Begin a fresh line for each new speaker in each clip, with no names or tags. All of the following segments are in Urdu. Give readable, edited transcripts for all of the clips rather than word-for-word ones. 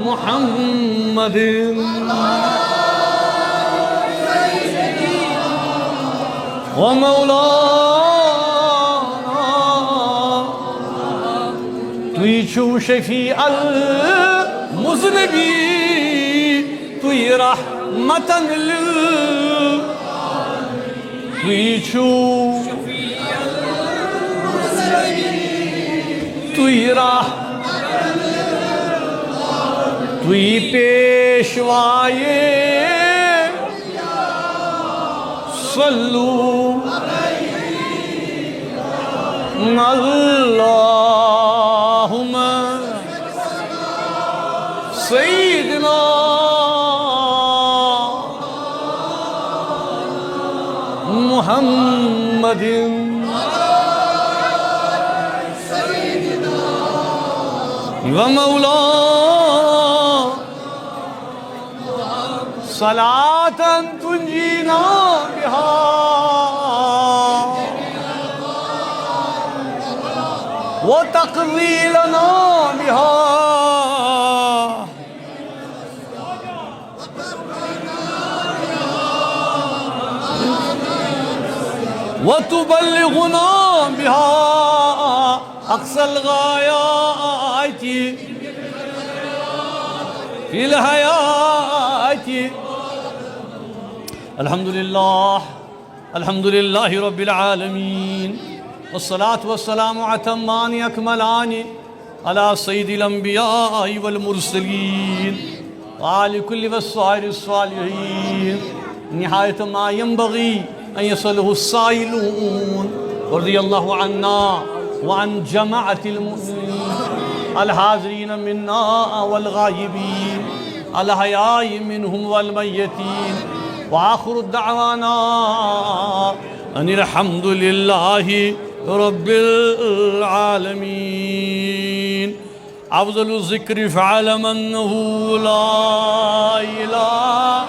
محمد ومولانا توی چھو شفیع المذنبین توی رحمتاً توی چھو توی توی پیشوائے صلو اللہم سیدنا محمد ومولانا صلاة تنجينا بها وتقضي لنا بها وتبلغنا بها أقصى الغايات في الحياة. الحمد لله رب العالمين والصلاة والسلام أتمان أكملان على سيد الأنبياء والمرسلين وعلى كل والصائر الصالحين نهاية ما ينبغي أن يصله السائلون. ورضي الله عنا وعن جماعة المؤمنين الحاضرين منا والغائبين الأحياء منهم والميتين وآخر الدعوانا أن الحمد لله رب العالمين. أفضل الذكر فاعلم أنه لا إله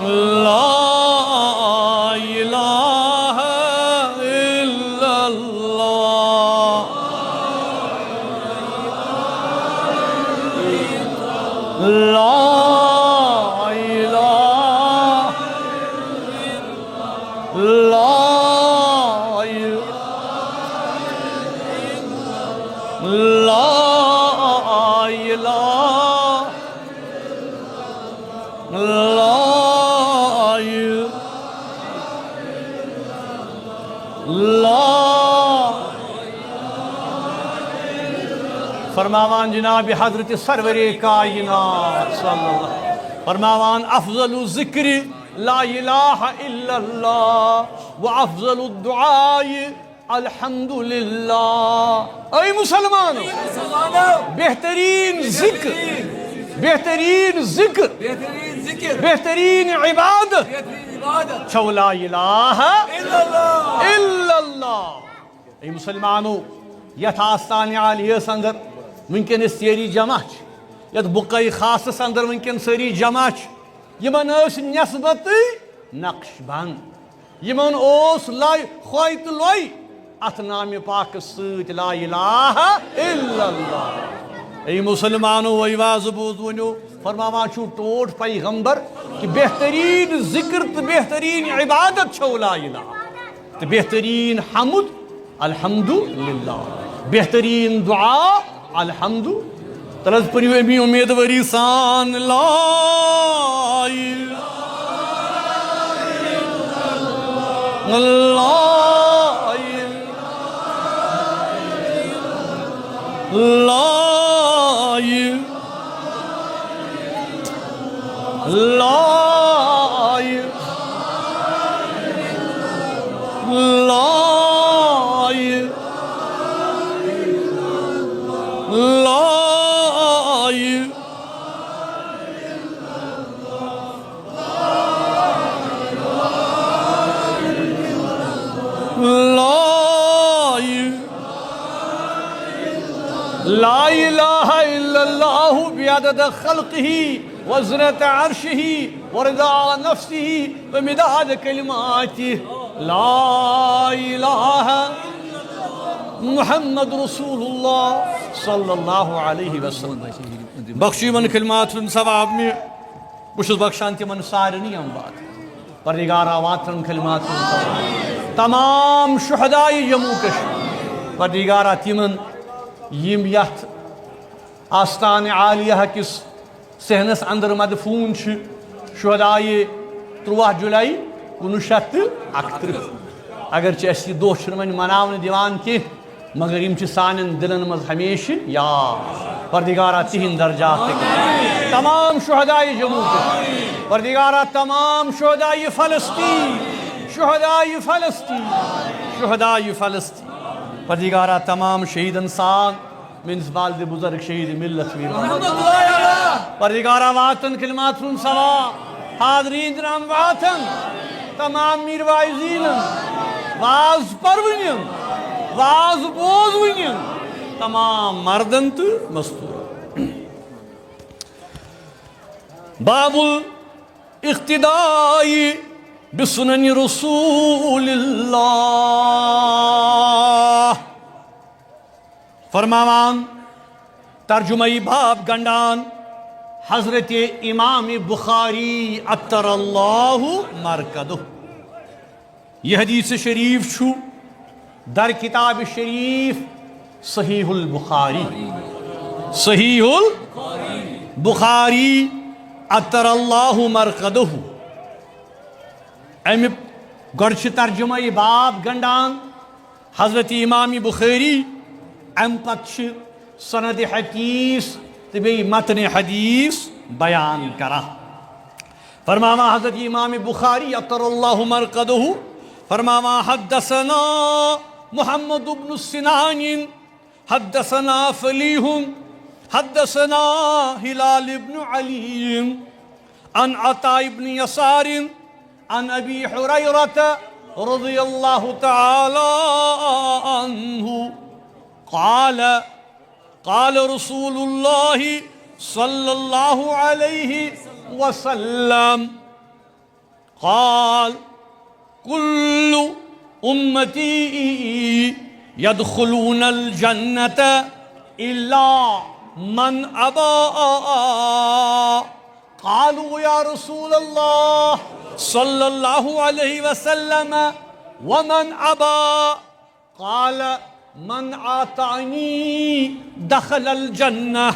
إلا الله. لا فرماوان جناب حضرت سرور کائنات صلی اللہ فرماوان افضل ذکر لا الہ الا اللہ وافضل الدعاء الحمدللہ. اے مسلمانوں بہترین ذکر بہترین عبادت چھو لا الہ الا اللہ. اے مسلمانوں یت آستان عالیہ اندر ونکن سیری جمع یت بقائی خاص اندر ونکن سری جمع یمن اس نسبت نقش بند یمن اس لائی خویت لوئی ات نام پاک سیت لا الہ الا اللہ. اے مسلمانو وی واز بوز ونیو فرماوان چھو ٹوٹ پیغمبر کہ بہترین ذکر تو بہترین عبادت چھو لا الہ تو بہترین حمد الحمدللہ بہترین دعا الحمد. طرز پریو امی امیدواری سان لا الہ لا الہ الا اللہ بعدد خلقہ وزنة عرشہ ورضا نفسہ ومداد کلماتہ. لا الہ محمد رسول اللہ صلی اللہ علیہ وسلم بخشی من کلمات ثواب میں بہت بخشان تمن سارنی اموات پروردگارا واترن کلمات ثواب تمام شہدائے جموں کشمیر پروردگارا تمن یم یت آستان عالیہ کس صحنس اندر مدفون شہدائے 13 جولائی 1931 اگرچہ اس یہ دہ ون مناون دیوان کی مگر یم سانن دلن مز ہمیشہ یاد پروردگارا تہند درجات تمام شہدائے جموں پروردگارا تمام شہدائے فلسطین شہدائے فلسطین شہدائے فلسطین پروردگارا تمام شہیدن سان منس بالد بزرگ شہید ملت ویر پروردگارا واتن کلمات ثواب حاضرین درام واتن تمام میر وائزین واز پرونین واز بوزونین تمام مردن تو مستور باب الاقتداء بسنن رسول اللہ فرماوان ترجمہ باب گنڈان حضرت امام بخاری عطر اللہ مرکدہ یہ حدیث شریف چھو در کتاب شریف صحیح البخاری بخاری عطر اللہ مرکدہ ام گرچ ترجمہ باب گنڈان حضرت امام بخاری ام پتش سند حدیث تبی متن حدیث بیان کرا فرماما حضرت امام بخاری عطر اللہ مرکدہ فرماما حدثنا محمد بن سنان حدثنا فلیح حدثنا ہلال بن علی عن عطاء بن یسار عن ابی حریرۃ رضی اللہ تعالی عنہ قال قال رسول اللہ صلی اللہ علیہ وسلم قال كل أمتي يدخلون الجنة إلا من أبى قالوا يا رسول الله صلى الله عليه وسلم ومن أبى قال من أطاعني دخل الجنة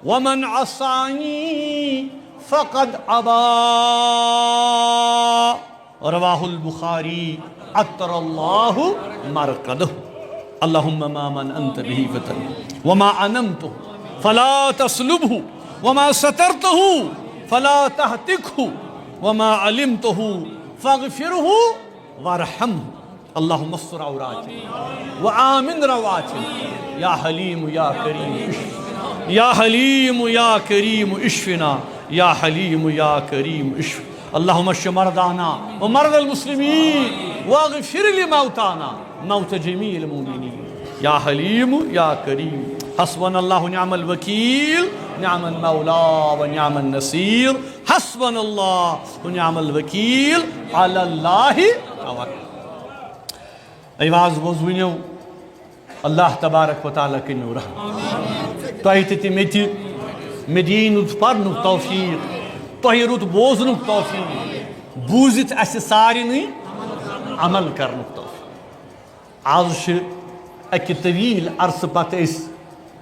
ومن عصاني فقد أبى رواہ البخاری عطر اللہ مرکدہ اللہم ما من انت به فتن وما انمته فلا تسلبه وما سترته فلا تهتكه وما علمته فاغفره وارحمه اللہم استر عوراتنا وآمن رواتنا یا حلیم یا کریم اشفنا یا حلیم یا کریم اشفنا یا حلیم یا کریم اشفنا اللهم اشف مرضانا ومرضى المسلمين واغفر لموتانا موت جميع المؤمنين يا حليم يا كريم حسبنا الله ونعم الوكيل نعم المولى ونعم النصير حسبنا الله ونعم الوكيل على الله توكل ايواز بوزونيو الله تبارك وتعالى كنو رحمة تويتتي متي مدينة فرن توفيق تۄہہِ رُت بوزنُک توفیق بوٗزِتھ اَسہِ سارنٕے عمل کرنُک توفیق آز چھِ اَکہِ طویٖل عرصہٕ پتہٕ أسۍ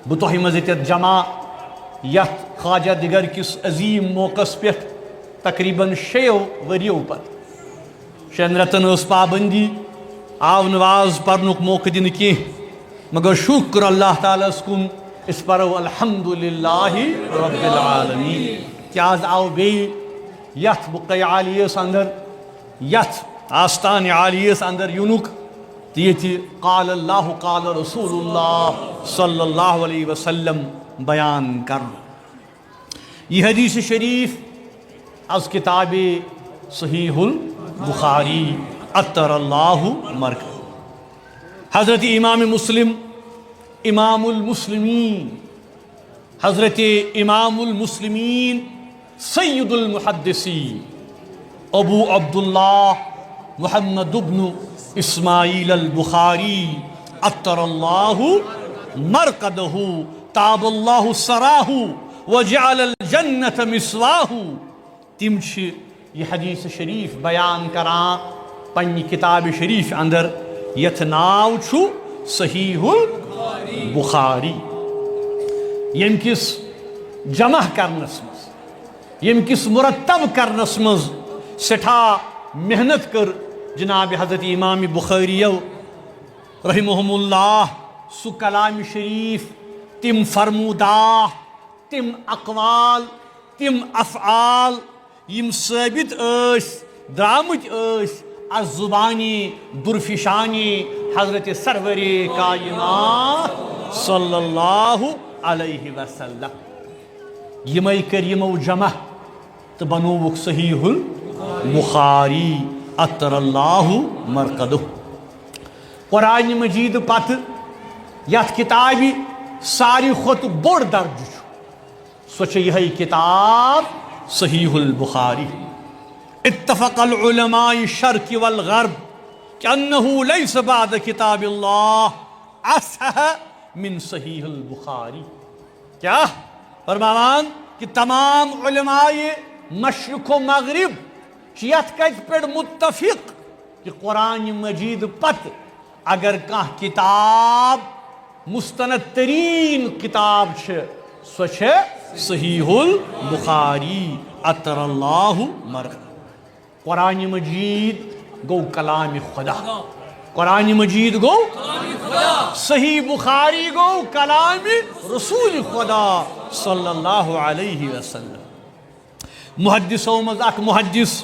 بہٕ تۄہہِ منٛز ییٚتٮ۪تھ جمع یتھ خواجہ دِگر کِس عظیٖم موقعس پٮ۪ٹھ تقریٖباً 6 ؤرِیو پتہٕ 6 رٮ۪تن ٲس پابندی آو نہٕ واز پرنُک موقعہٕ دِنہٕ کینٛہہ مگر شُکر اللہ تعالیٰ ہس کُن أسۍ پرو الحمدُللہ رب العالمیٖن آز آو بیٚیہِ یتھ بُقعہ عالیہس اندر یتھ آستان عالیہس اندر یُنُک تہٕ ییٚتہِ قال اللہ قال رسول اللہ صلی اللہ علیہ وسلم بیان کرنہٕ یہ حدیث شریف از کتاب صحیح البخاری عطر اللہ مرکدہ حضرت امام مسلم امام المسلمین حضرت امام المسلمین سید المحدثین ابو عبداللہ محمد ابن اسماعیل البخاری عطر اللہ مرقدہ تاب اللہ سراہ وجعل الجنت مسواہ. تم یہ حدیث شریف بیان کران پنہ کتاب شریف اندر یتھ ناو چھو صحیح البخاری. یم کس جمع کرنس مز یم کس مرتب کرنس مز سٹھا محنت کر جناب حضرت امام بخاری رحمہم اللہ. سو کلام شریف تم فرمودہ تم اقوال تم افعال یم ثابت درامت از زبانی درفشانی حضرت سرور کائنات صلی اللہ علیہ وسلم. یمے کر یمو جمع تو بنوک صحیح البخاری عطر اللہ مرقدہ. قرآن مجید پتہ یت کتاب ساری کھت بوڑ درج سو یہ کتاب صحیح البخاری. اتفق العلماء الشرق والغرب کہ لیس بعد کتاب اللہ اصح من صحیح البخاری. کیا فرمان کہ تمام علماء مشرق و مغرب یت کت پہ متفق کہ قرآن مجید پتہ اگر کانٛہہ کتاب مستند ترین کتاب سو صحیح البخاری عطر اللہ مرقدہ. قرآن مجید گو کلام خدا. قرآن مجید گو صحیح بخاری گو کلام رسول خدا صلی اللہ علیہ وسلم. محدثو مز اک محدث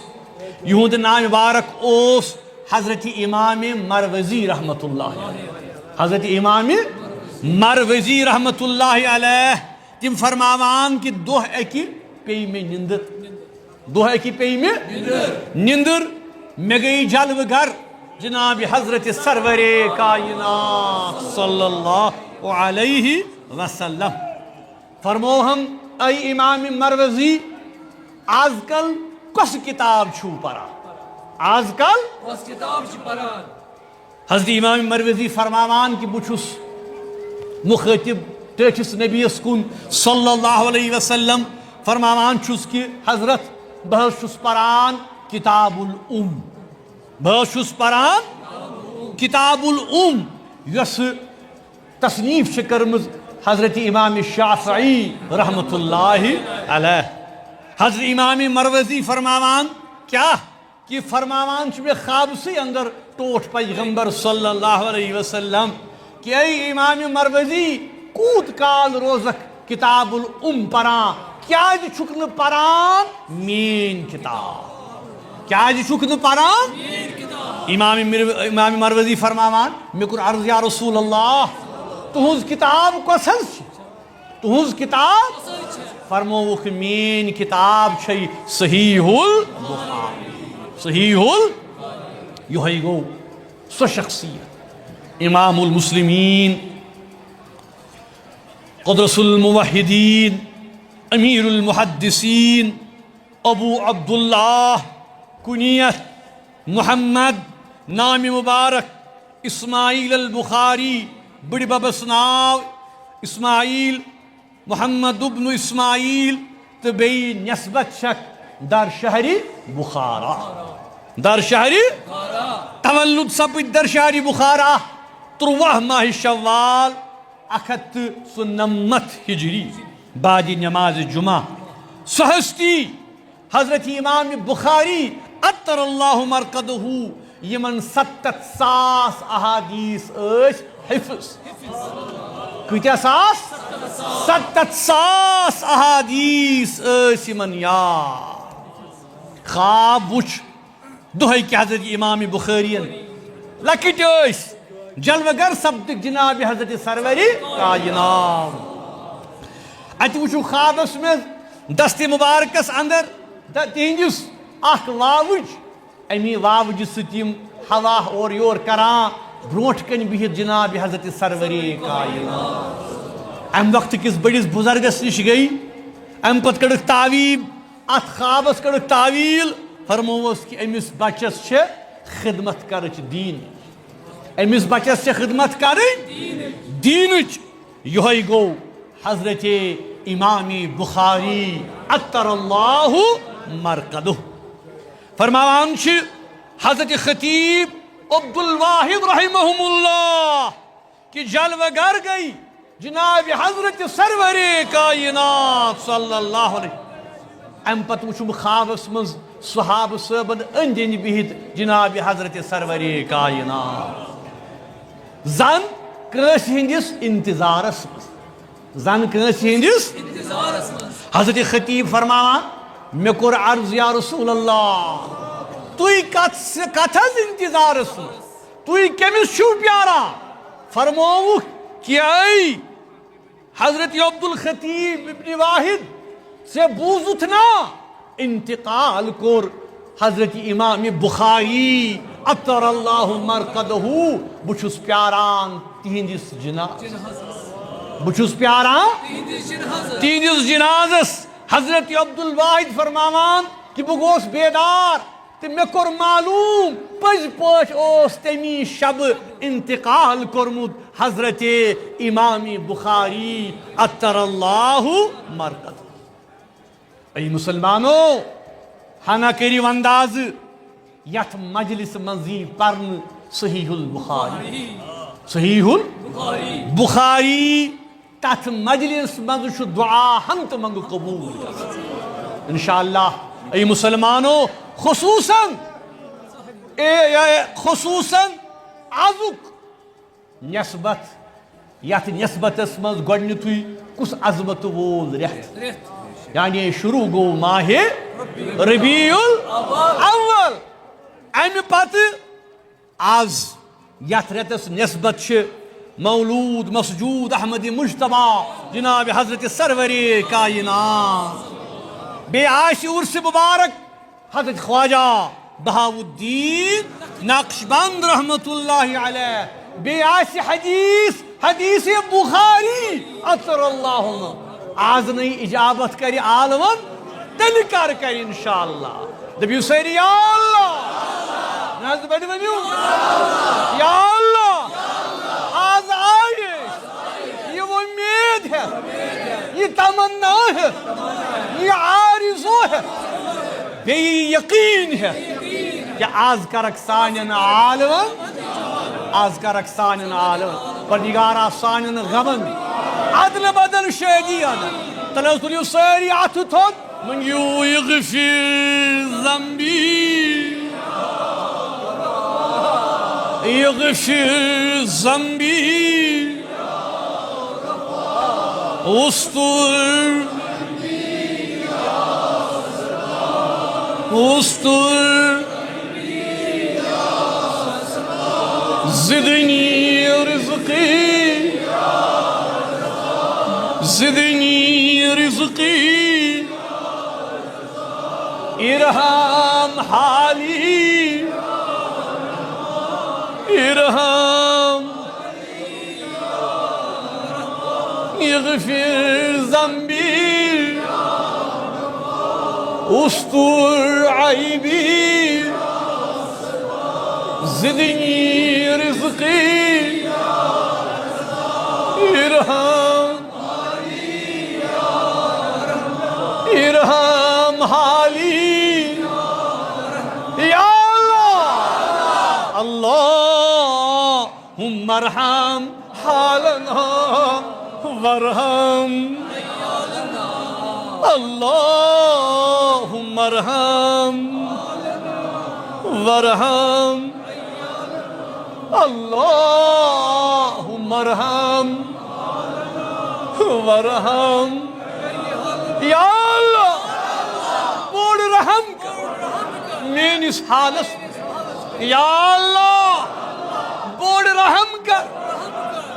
یہود نام مبارک اوس حضرت امام مروزی رحمت اللہ علیہ. حضرت امام مروزی رحمت اللہ علیہ تم فرماوان کہ دہ اکی پی میں نندر. دہ اکی پی میں نندر میں گئی جلو گر جناب حضرت سرور کائنات صلی اللہ علیہ وسلم. فرمو ہم اے امام مروزی آج کل کس کتاب چھو پڑا؟ آج کل کس کتاب چھو پڑا؟ حضرت امام مروزی فرماوان کہ بچھس مخاطب ٹیٹس نبی کن صلی اللہ علیہ وسلم فرماوان چھس کہ حضرت بہت چھس پران کتاب الام. بہت چھس پران کتاب الام یس تصنیف کرمز حضرت امام شافعی رحمت اللہ علیہ. حضرت امام مروزی فرماوان کیا کہ فرماوان میں خواب سے اندر ٹوٹ پیغمبر صلی اللہ علیہ وسلم کہ اے امام مروزی کوت کال روزک کتاب الام پران کیا چھکن پران مین کتاب. کیا چھکن پران امام مروزی فرماوان میں کر عرض یا رسول اللہ تہذ کتاب کس تہذ کتاب فرموک مین کتاب چھ صحیح البخاری. صحیح یہ گو سو شخصیت امام المسلمین قدرس الموحدین امیر المحدثین ابو عبداللہ کنیت محمد نام مبارک اسماعیل البخاری. بڑی ببس ناو اسماعیل محمد ابن اسماعیل تو بی نسبت شک در شہر بخارا. در شہر تولد سپد در شہر بخارا 13 ماہ شوال 197 ہجری بعد نماز جمعہ. سہستی حضرت امام بخاری عطر اللہ مرقدہ یمن 700 احادیث حفظ. کتیا ساس 700 احادیث یمن یاد. خواب وچ دہائی کہ حضرت امام بخاری لکٹ جلوہ گر سبدک جناب حضرت سروری کائنات. ات وچو خوابس میں دست مبارکس اندر تہندس اخ واوج امی واوج ستیم ہوا اور یور کران بروٹ کن بہت جناب حضرت سروری کائنات. ام وقت کس بڑس بزرگس نش گئی ام پت کڑک تعویب ات خوابس کڑک تعویل فرموس کہ امس بچس چھ خدمت کرچ دین امس بچس سے خدمت کریں دینچ یہ گو حضرت امام بخاری عطر اللہ مرقدہ فرماوان چھ حضرت خطیب عبد الواحد رحمہم اللہ کہ جلوہ گر گئی جناب حضرت سرور کائنات صلی اللہ علیہ ام پتہ وچھم خوابس مز صحابہ صحبن اندین بہت جناب حضرت سرور کائنات زن کس ہندس انتظارس مز زن کس ہندس حضرت خطیب فرماوان مے کور عرض یا رسول اللہ تُوی کتھ انتظارس مز تُوی کمس چھو پیارا فرموک کہ ای حضرت عبد الخطیب ابن واحد سے بوزت نا انتقال کور حضرت امام بخاری عطر اللہ مرقدہ بچھس پیاران تہندس بچھس پیاران تہندس جنازس حضرت عبد الواحد فرماوان کہ بہ گوس بیدار تو مے کور معلوم پز پاٹ اس تمی شب انتقال کورمت حضرت امام بخاری عطر اللہ مرقدہ ای مسلمانو ہنا کریو انداز یت مجلس منزی پرن صحیح البخاری بخاری تت مجلس منز چھ دعا ہم تو منگ قبول انشاءاللہ ای مسلمانو خصوصاً آزک نسبت یت نسبتس مز گۄڈنیُتھُے کس عظمت وول رٮ۪تھ یعنی شروع گو ماہ ربیع الاول امہ پتہ آز یت رٮ۪تس نسبت چھ مولود مسجود احمد مجتبی جناب حضرت سرور کائنات بے آش عرس مبارک حضرت خواجہ بہاؤالدین نقشبند رحمت اللہ علیہ بے آش حدیث بخاری عطر اللہ آز نئی اجابت کری عالمن تیل کر انشاءاللہ دبیو سیری یا اللہ ناز بیٹھ بنیو یا اللہ آز آئیش یہ امید ہے یہ تمنا ہے یہ آرزو ہے بے یقین ہے کہ آز کرک سانین عالمن پردگارا سانین غمن عدل بدن شہدین تلو تلیو سیری آتو تھوت من یو یغفر ذنبی استر زدنی رزقی ارحم حالی اغفر ذنبی استر عیبی زدنی رزقی ارحم حالی یا اللہ اللہم ارحم حالنا وارحم اللہم ارحم وارحم اللہم ارحم وارحم یا اللہ بوڑ رحم کر مینس حالس یا اللہ بوڑ رحم کر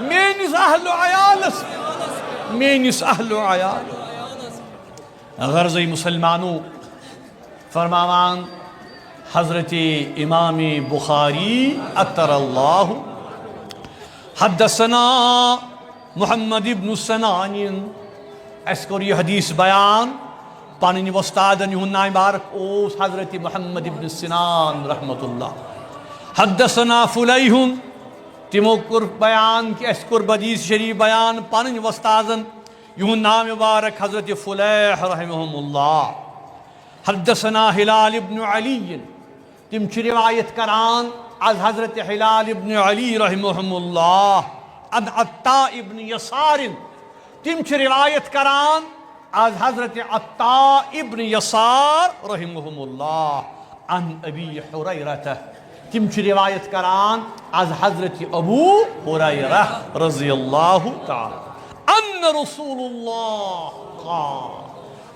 مینس اہل و عیالس غرض مسلمانوں فرماوان حضرت امام بخاری عطر اللہ حدثنا محمد ابن سنان اس کو یہ حدیث بیان پاننی وستادن یہن نام بارک اوس حضرت محمد ابن سنان رحمت اللہ حدثنا فلیح تمو کور بیان کہ اس کور حدیث شریف بیان پنن وستازن یہن نام مبارک حضرت فلیح رحمہم اللہ. حدثنا ہلال ابن علی تم چھ روایت کران از حضرت ہلال ابن علی رحمہم اللہ. عن عطاء ابن یسار تم چھ روایت کران از حضرت عطاء ابن یسار رحمہم اللہ. عن ابی حریرہ تم چھ روایت کران از حضرت ابو حریرہ رضی اللہ تعالی ان رسول اللہ قال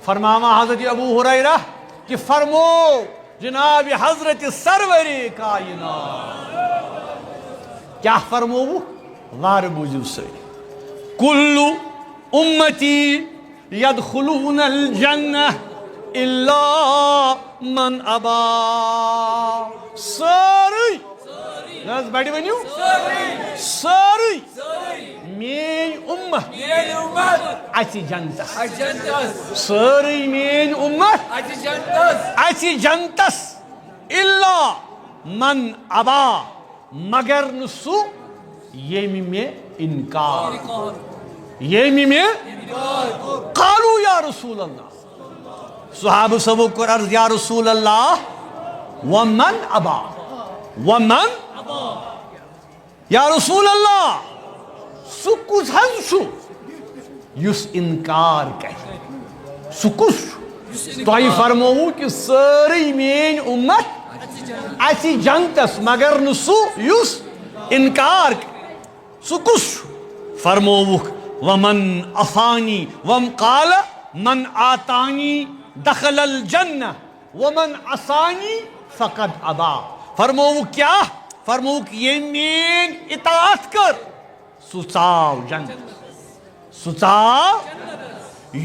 فرماما حضرت ابو حریرہ کہ فرمو جناب حضرت سرور کائنات کیا فرمو وار بوجو سے کل امتی یدخلون الجنہ الا من ابا. ساری ناز بڑی ونیو ساری مین امت اچھی جنتس ساری مین امت اچھی جنتس الا من ابا مگر نسو یمی میں انکار یمی میں قالو یا رسول اللہ صحابہ سبو کو عرض یا رسول اللہ ومن ابا ومن یا رسول اللہ سکس حض شو یس انکار کہی سکس شو تو ہی فرمو کہ ساری مین امت ایسی جنتس مگر نسو یس انکار سکس شو فرمو ومن افانی وم قال من آتانی دخل الجنہ ومن عصانی فقد ابا. فرمو کیا فرمو کہ یہ مین اطاعت کر سچاو جنت سچاو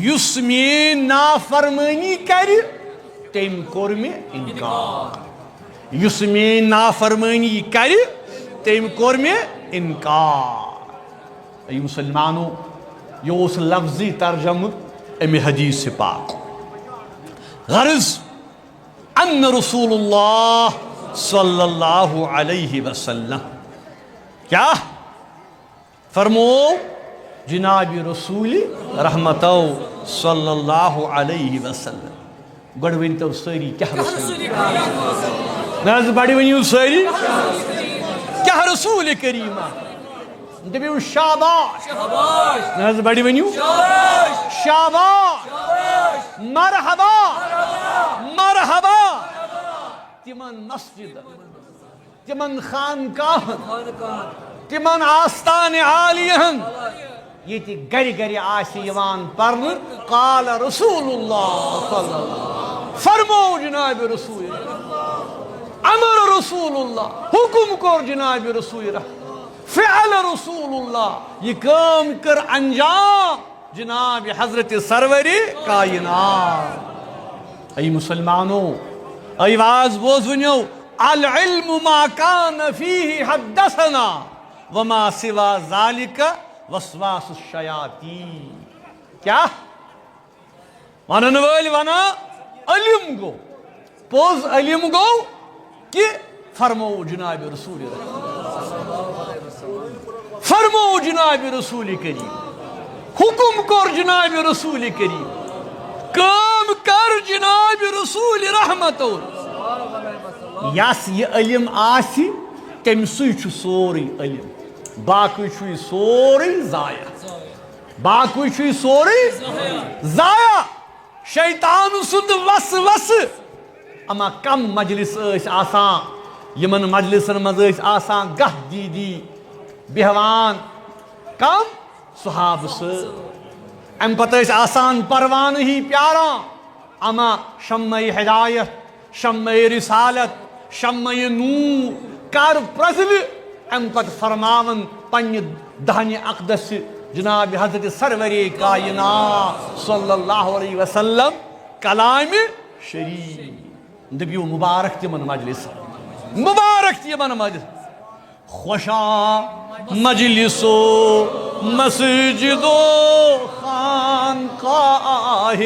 یس مین نافرمانی کر تم کور میں انکار یس مین نافرمانی کر تم کور میں انکار. ای مسلمانو یہ اس لفظی ترجمہ امی حدیث پاک غرض ان رسول اللہ صلی اللہ علیہ وسلم کیا فرمو جناب رسول رحمتو صلی اللہ علیہ وسلم گوڑوین تو ساری کیا رسول ناز بڑی ونیو ساری کیا رسول کریمہ دبیو شاباش ناز بڑی ونیو شاباش مرحبا مرحبا تمن مسجد تمن خانقاہ تمن آستان عالیہن یہ تی گری گری آسی یوان پرن قال رسول اللہ صلی اللہ فرمو جناب رسول امر رسول اللہ حکم کر جناب رسول فعل رسول اللہ یہ کام کر انجام جناب حضرت سرور کائنات. ای مسلمانو ای واز بوزنیو العلم ما کان فیہ حدثنا وما سوا ذالک وسواس الشیاطین. کیا ونن ویل ونا علم گو پوز علم گو کہ فرمو جناب رسول فرمو جناب رسول کریم حکم کر جناب رسول کریم کام کر جناب رسول رحمت. یس یہ علم آسی تم سوی سوری علم باقی چھوئی سوری ضائع باقی چھوئی سوری ضائع شیطان سند وس وس اما کم مجلس ایس آسان یمن مجلسن مز ایس آسان گہ دیدی بہوان کم صحاب سے ام پتہ ایس آسان پروان ہی پیارا اما شمع ہدایت شمع رسالت شمع نور کر پرزل ام پتہ فرماون پنی دہن اقدس جناب حضرت سرور کائنات صلی اللہ علیہ وسلم کلام شریف دبیو مبارک تمن مجلس مبارک تمن مجلس خوشا مجلس و مسجد و خانقاہ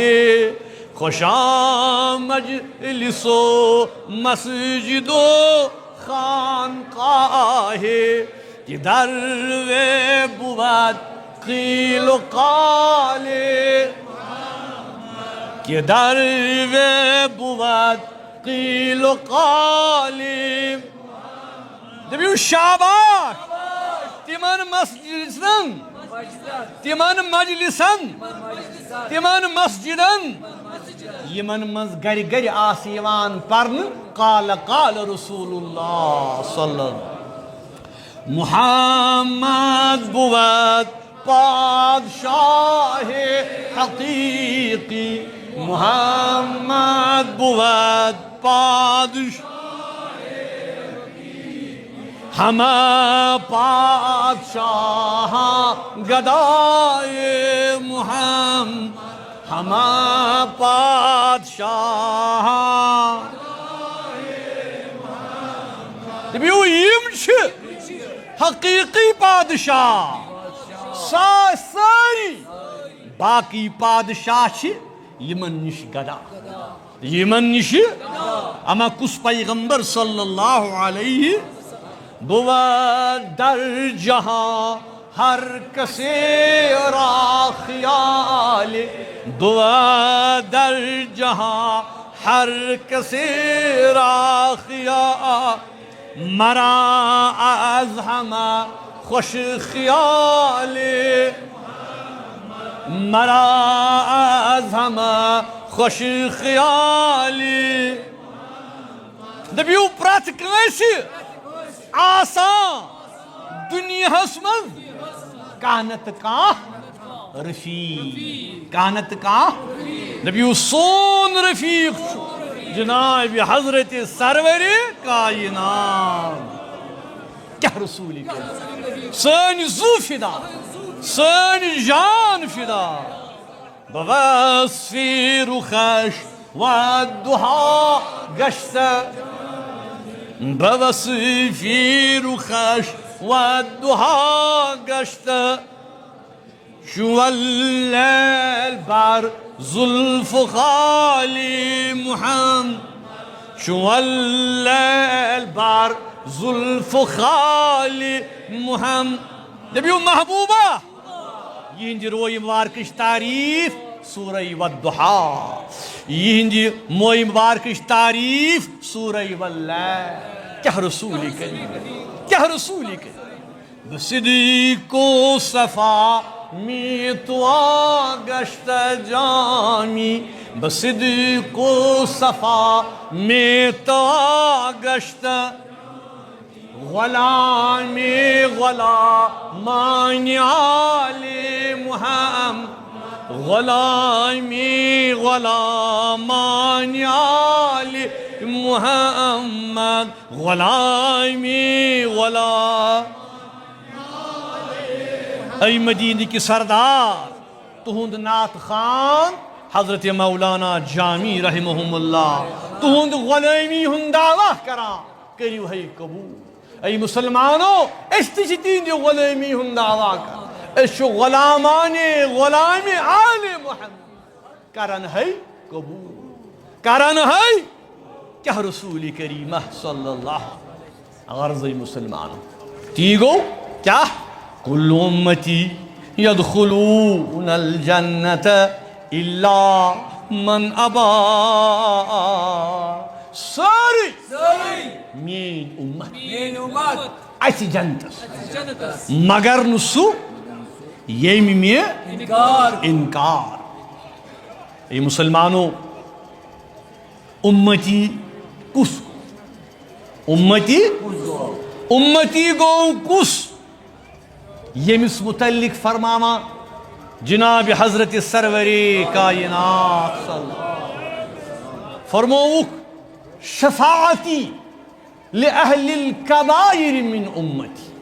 خوشا مجلس و مسجد و خانقاہ قاہے کہ دروے بود قیل و قالے کہ دروے بود قیل و قالے دبیو شاباش تمن مسجدن تمن مجلسن تمن مسجدن یمن مز گر گر آسیوان پرن قال قال رسول اللہ صلی اللہ علیہ وسلم محمد بود پادشاہ حقیقی محمد بود پادشاہ ہم پادشاہ گدائے محمد ہم پادشاہ دبیو یم چھ حقیقی پادشاہ ساری باقی پادشاہ چھ یمن نش گدا یمن نش اما کس پیغمبر صلی اللہ علیہ بود در جہاں ہر کسی را خیال بود در جہاں ہر کسی را خیال مرا از ہمہ خوش خیال مرا از ہمہ خوش خیال دبیو پرت کنسی آسان دنیا من کانت کان رفیق کانت کان نبیو سون رفیق جناب حضرت سرور کائنات کیا رسولی کے سن زو فدا سن جان فدا بوصفی رخش والدہا گشت بوصفی رخش والدہا گشت شو اللیل بر زلف خالی محمد شو اللیل بر زلف خالی محمد نبیو محبوبہ یہ روئی مبارکش تعریف سورہ والدہا یہ موئی مبارکش تعریف سورہ واللیل کیا رسولی کریم کیا رسولی کریم بصدیق و صفا می تو آگشت جامی بصدیق و صفا می تو آگشت غلامی غلامان آل محمد غلامی غلامان آل محمد غلامی غلام ای مدینہ کی سردار تہند نعت خان حضرت مولانا جامی رحمہم اللہ تہند غلامی ہند دعویٰ کران کریو ہے قبول ای مسلمانو اس تجھ تین غلامی ہند دعویٰ کران اس غلامان غلام آل محمد کرن ہے قبول کرن ہے کیا رسول کریمہ صلی اللہ غرض مسلمانو تیگو کیا کل امتی یدخلون الجنت الا من ابا ساری مین امت ایسی جنتس مگر نسو یمی میں انکار ای مسلمانو امتی کس امتی گو کس یمس متعلق فرماما جناب حضرت سرور کائنات صلی اللہ علیہ وسلم فرموک شفاعتی لأہل الکبائر من امتی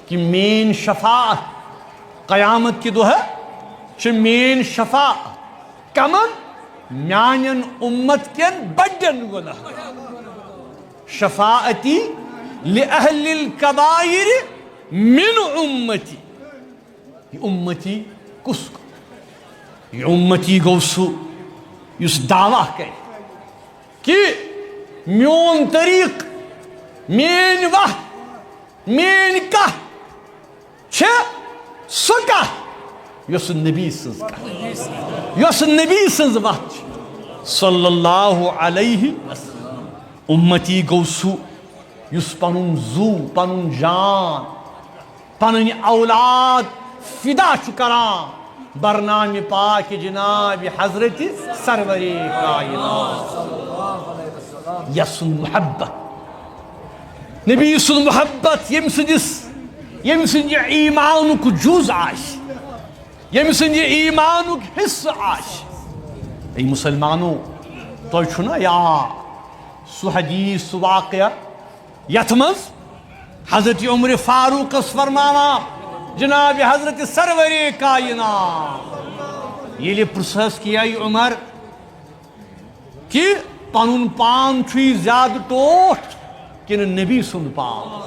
کہ مین شفاعت قیامت کی دو ہے چھ مین شفاعت کمن میانین امت کین بڑن گناہ شفاعتی لأہل الکبائر من امتی یہ امتی کس کو یہ امتی گوسو اس دعویٰ کرے کہ میون طریق مین وقت مین کت چھ سو کت یس نبی سنز کت یس نبی سنز وقت صلی اللہ علیہ وسلم امتی گو سو یس پنن زو پنن جان پنن اولاد فدا چھ کران برنامہ پاک جناب حضرت سرور کائنات یسن محبت نبی سن محبت یم سن ایمانک جز آش یم سن ایمانک حصہ آش ای مسلمانو تو چھنا یا سو حدیث سو واقعہ یت مز حضرت عمر فاروق اس فرمانا جناب حضرت سرور کائنات یہ پرسس کیا عمر کہ پنن پان چھوئی زیادہ ٹوٹ کن نبی سن پان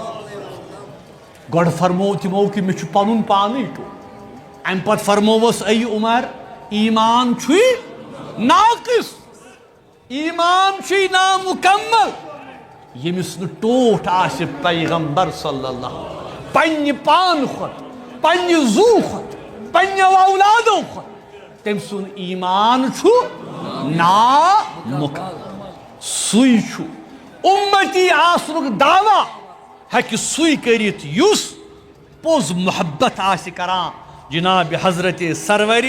گوڑ فرمو تمو کہ میں چھو پنن پانی ٹوٹ ام پت فرموس ای عمر ایمان چھوئی ناقص ایمان چھوئی نامکمل یمس نہ ٹوٹ آس پیغمبر صلی اللہ پنہ پان خود پنہ زو خود پنہ اولادو خود تم سن ایمان چھو نامکمل سوئی چھو امتی آسنک دعویٰ ہیکہ سوئی کریت یس پوز محبت آسی کران جناب حضرت سرور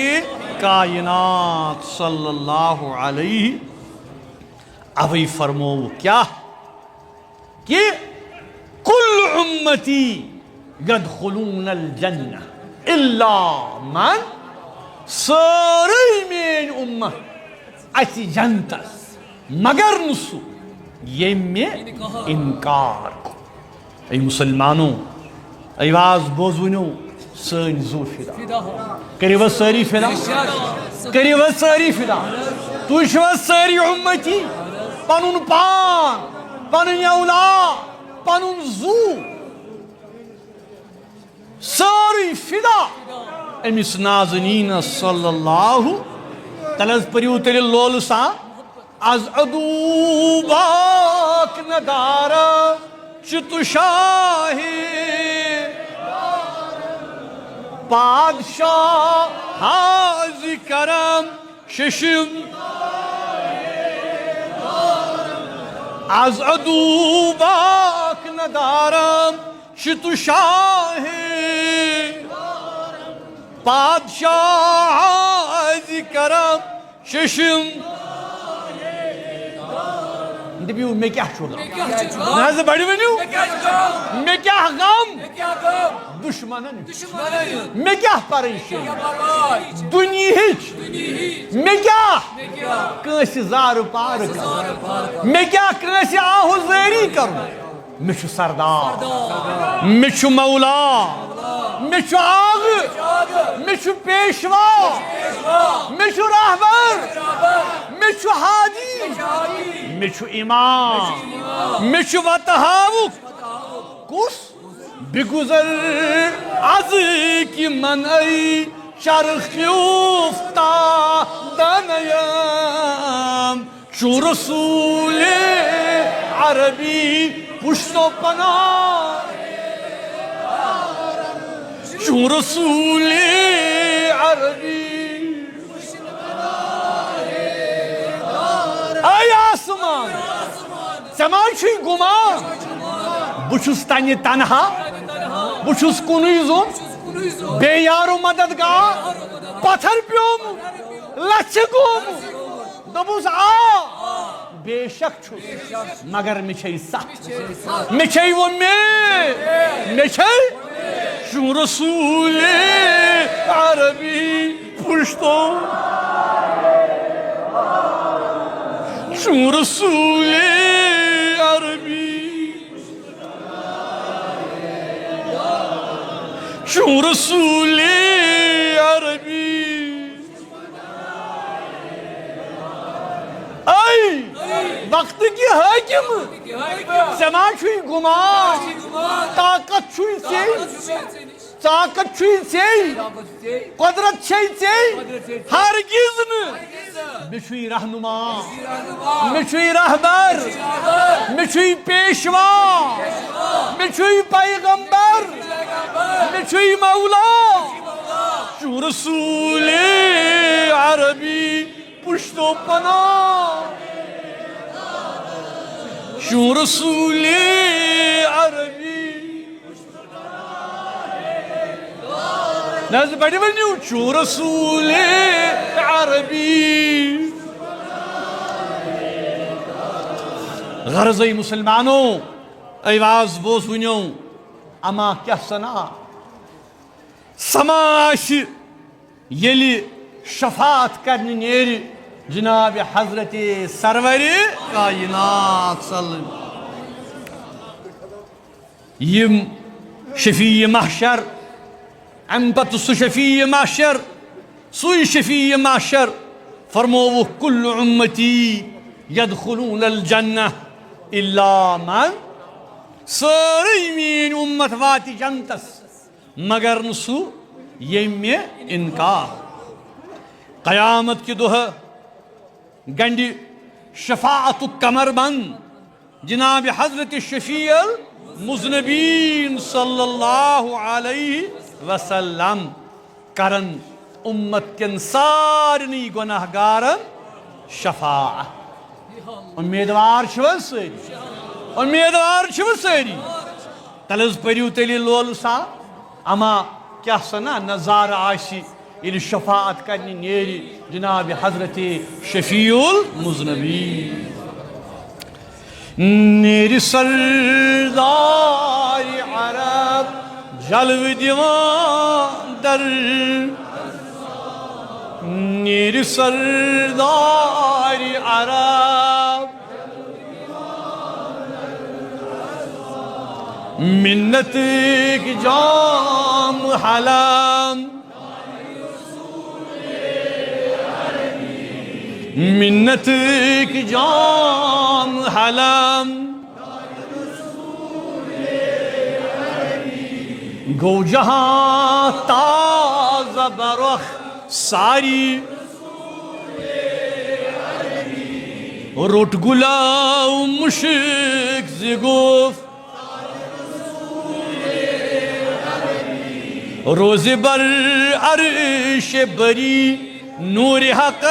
کائنات صلی اللہ علیہ اوی فرمو کیا کہ کل امتی یدخلون الجنہ الا من ساری مین امت اسی جنتس مگر نسو یہ میں انکار کو ای مسلمانوں ای واز بوزونو سن زو فدا کریو ساری فدا کریو ساری فدا توشو ساری امتی پنن پان پنن اولاد پنن زو ساری فدا امس نازنین صلی اللہ تلز پریو تلی لول سا از عدوباک ندارا چتو شاہی پادشاہ حاضی کرم ششم از عدوباک ندارم چتو شاہی پادشاہ حاضی کرم ششم دبیو میں کیا چھوڑا نازِ بڑی ونیو میں کیا غم دشمنن میں کیا پریشان دنیاچ میں کیا کانسی زار پار میں کیا کانسی آہوزاری کروں میں چھو سردار میں چھو مولا میں چھو آغ میں چھو پیشوا میں چھو رہبر میں چھو حادی میں چھو امام میں چھو وطہاوک کس بگزر از کی من ای چرخی افتادنیم چو رسول عربی پشت و پناہ چو رسول عربی ای آسمان سمان چھوئی گمان بچھس تانی تنہا بچھس کنوی زون بے یارو مددگار پتھر پیوم لچھ گوم دبوس آ بے شک چھوس مگر مچھئی سخت مچھئی وہ مچھئی چو رسول عربی پشتو چو رسول عربی چو رسول عربی ای وقت کی حاکم زمان چھوئی گمان طاقت چھوئی سے طاقت چھوئی ژےٚ قدرت چھے ژےٚ ہرگز نہٕ مےٚ چھُے رہنما مےٚ چھُے رہبر مےٚ چھُے پیشوا مےٚ چھُے پیغمبر مےٚ چھُے مولا چھُ رسول عربی پشتو پناہ چھُ رسول عربی ناز بڑی ونیو چھُ رسول عربی غرضی مسلمانو ایواز بوز ونیو اما کیا سنا سماش یلی شفاعت کرنی نیری جناب حضرت سرور کائنات صلی یم شفیع محشر ام پت سو شفیع محشر سوی شفیع محشر فرموه کل امتی يدخلون الجنة الا من ساری مین امت واتی جنتس مگر نسو یم انکار قیامت کی دہ گنڈی شفاعت کمر بند جناب حضرت شفیع المذنبین صلی اللہ علیہ وسلم کرن امت کن سارنی گناہ گارن شفاعت امیدوار چھو ساری امیدوار چھو ساری تلز پریو تلی لول سا اما کیا سنا نظار آشی یل شفاعت کرنی نیری جناب حضرت شفیع المذنبین نیری سردار عرب جلو دیوان در نیری سردار عرب منت کی جام حلام منت کی جام حلام گو جہاں تازہ برخ ساری روٹ گلاو مشک زگوف روز بر عرش بری نور حق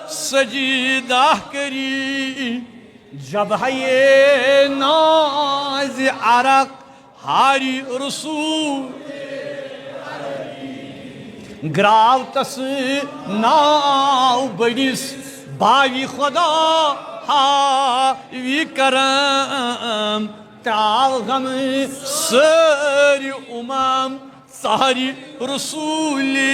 سجدہ کری جب ہے ناز عرق ہاری رسول گراو تس ناو بڑیس باوی خدا ہاوی کرم تاو غم ساری امام ساری رسولی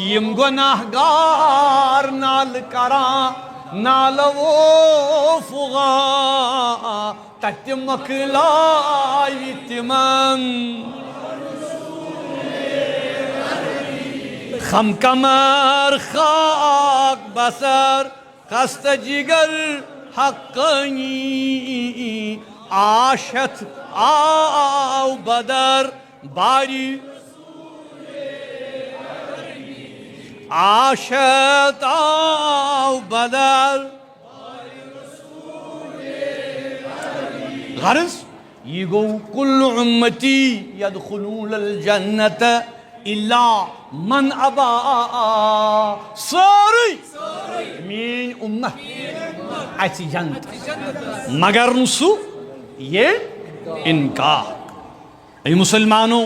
یم گناہ گار نال کران نال و فغا تت مکلائی تمن خم کمر خاک بسر خست جگر حقنی عاشت آو بدر باری عاشت آو بدر غرض یہ گو کل امتی یدخلون الجنت الا من ابا ساری مین امت ایسی جنت مگر نسو یہ انکار ای مسلمانوں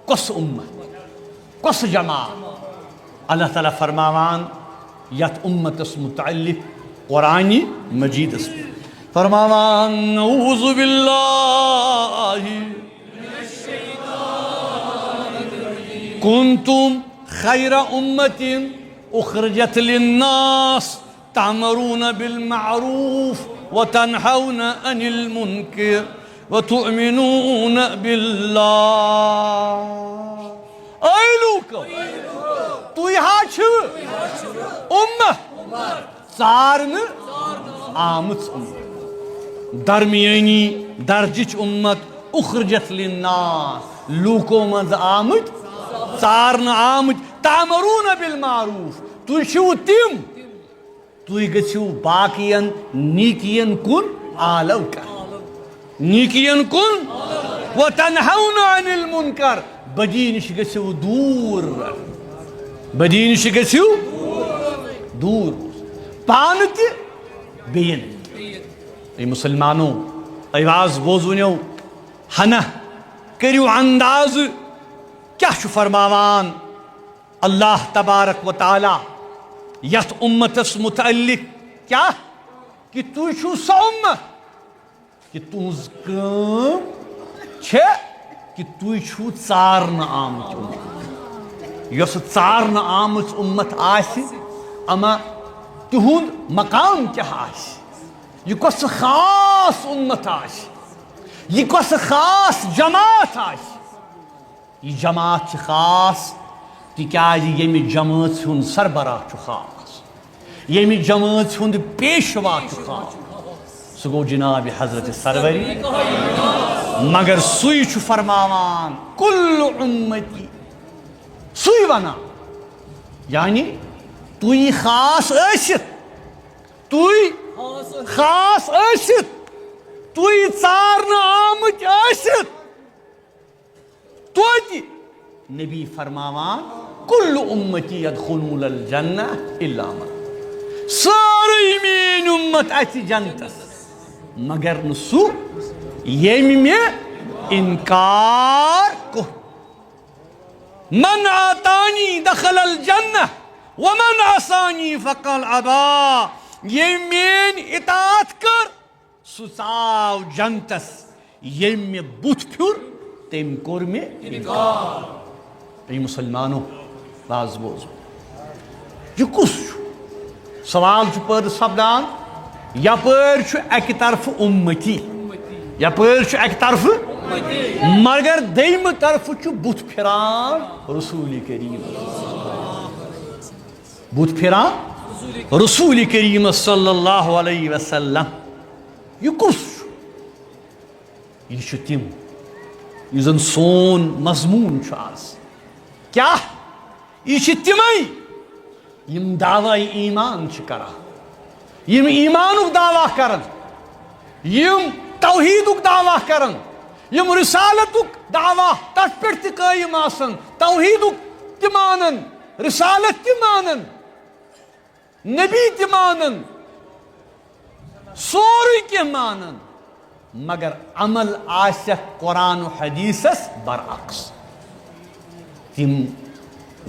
کس امت کس جماعت اللہ تعالیٰ فرماوان یت امت اس متعلق قرآنی مجید اس فرماوان نعوذ باللہ کنتم خیر امت اخرجت للناس تعمرون بالمعروف وتنحون عن المنکر وتؤمنون باللہ اے لوکو تو یہاں چھو امت سارن آمت امت درمیانی درجچ امت اخرجت للناس لوکو مز آمت ژارن آمت تامرون بالمعروف تُہۍ چھِو تِم تُہۍ گٔژھِو باقین نیکین کُن آلو کران نیکین کُن وتنہون عن المنکر بدی نش گژھِو دوٗر بدی نش گژھِو دوٗر پانہٕ تہِ بیٚیَن اے مسلمانو آواز بوزوٗنیو ہنا کٔرِو انداز کیٛاہ چھُ فرماوان اللہ تبارک و تعالیٰ یتھ اُمتس متعلق کیٛاہ کہ تُہۍ چھُو سۄ اُمت کہ تُہنٛز کٲم چھےٚ کہ تُہۍ چھُو ژارنہٕ آمٕتۍ اُمت یۄس ژارنہٕ آمٕژ اُمت آسہِ اما تِہُنٛد مقام کیٛاہ آسہِ یہ کۄس خاص اُمت آسہِ یہ کۄس خاص جماعت آسہِ یہ جماعت چھِ خاص تِکیٛازِ ییٚمہِ جمٲژ ہُنٛد سربراہ چھُ خاص ییٚمہِ جمٲژ ہُنٛد پیشوا چھُ خاص سُہ گوٚو جناب حضرت سروری مگر سُے چھُ فرماوان کُلُّ اُمتی سُے ونان یعنی تُہۍ خاص ٲسِتھ تُہۍ خاص ٲسِتھ تُہۍ ژارنہٕ آمٕتۍ ٲسِتھ توتہِ نبی فرماوان کُلُّ اُمتی یدخلون الجنہ الا من سٲرٕے میٛٲنۍ اُمت اَژِ جنتس مگر نہٕ سُہ ییٚمہِ مےٚ اِنکار کوٚر من آتانی دخل الجنہ ومن عصانی فقد ابا ییٚمۍ میٛٲنۍ اطاعت کٔر سُہ ژاو جنتس ییٚمۍ مےٚ بُتھ پھیُر تٔمۍ کوٚر مےٚ اِنکار اے مسلمانو باز بوزو یہ کُس چھُ سوال چھُ پٲدٕ سپدان یپٲرۍ چھُ اکہِ طرفہٕ اُمتی یپٲرۍ چھُ اکہِ طرفہٕ مگر دوٚیمہِ طرفہٕ چھُ بُتھ پھِران رسوٗلِ کریم بُتھ پھِران رسوٗلِ کریٖمس صلی اللہ علیہ وسلم یہ کُس چھُ یہ چھُ تِم یُس زن سون مضموٗن چھُ آز کیٛاہ یہ چھِ تِمے یم دعوی ایمان چھِ کران یم ایمانُک دعوا کرن یم توحیدُک دعوا کرن یم رسالتُک دعوا تتھ پٮ۪ٹھ تہِ قٲیِم آسن توحیدُک تہِ مانن رسالت تہِ مانن نبی تہِ مانن سورُے کینٛہہ مانن مگر عمل آسٮ۪کھ قرآن و حدیثس برعکس تِم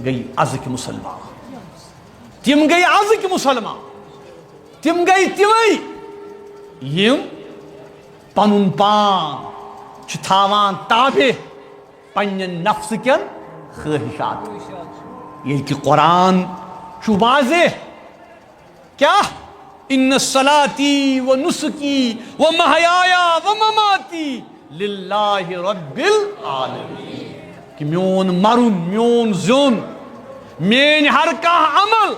گٔے أزٕکۍ مُسلمان تِم گٔے أزٕکۍ مُسلمان تِم گٔے تِمے یم پنُن پان چھِ تھاوان تابع پننٮ۪ن نفسہٕ کٮ۪ن خٲہِشاتن ییٚلہِ کہِ قرآن چھُ واضح کیٛاہ ان صلاتی و نسکی و محیایا و مماتی للہ رب العالمین کہ میون مرُن میون زیوٚن میٲنۍ ہر کانٛہہ عمل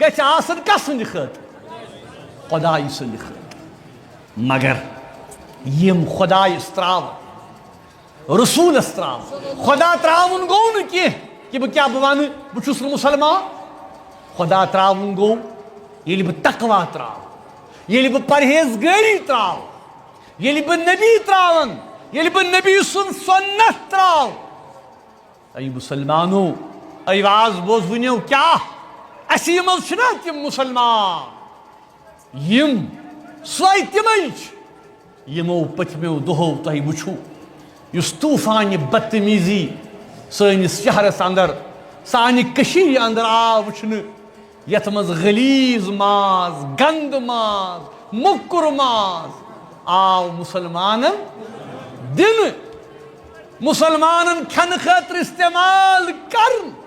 گژھِ آسُن کسٕنٛدِ خٲطرٕ خۄدایہِ سٕنٛدِ خٲطرٕ مگر یم خۄدایس تراون رسوٗلس تراون خۄدا تراوُن گوٚو نہٕ کینٛہہ کہ بہٕ کیٛاہ بہٕ ونہٕ بہٕ چھُس نہٕ مُسلمان خۄدا تراوُن گوٚو ییٚلہِ بہٕ تقوا تراو ییٚلہِ بہٕ پرہیزگٲری تراو ییٚلہِ بہٕ نبی تراون ییٚلہِ بہٕ نبی سُنٛد سُنت تراو اے مسلمانو آواز بوزوٕنیو کیٛاہ اَسہِ منٛز چھِنہ تِم مُسلمان یم سۄے تِمے چھِ یِمو پٔتمیو دۄہو تۄہہِ وٕچھو یُس طوٗفانہِ بدتمیٖزی سٲنِس شہرس انٛدر سانہِ کٔشیٖرِ انٛدر آو وٕچھنہٕ یتھ منٛز غلیظ ماز گنٛدٕ ماز موٚکُر ماز آو مُسلمانن دِنہٕ مُسلمانن کھٮ۪نہٕ خٲطرٕ استعمال کرنہٕ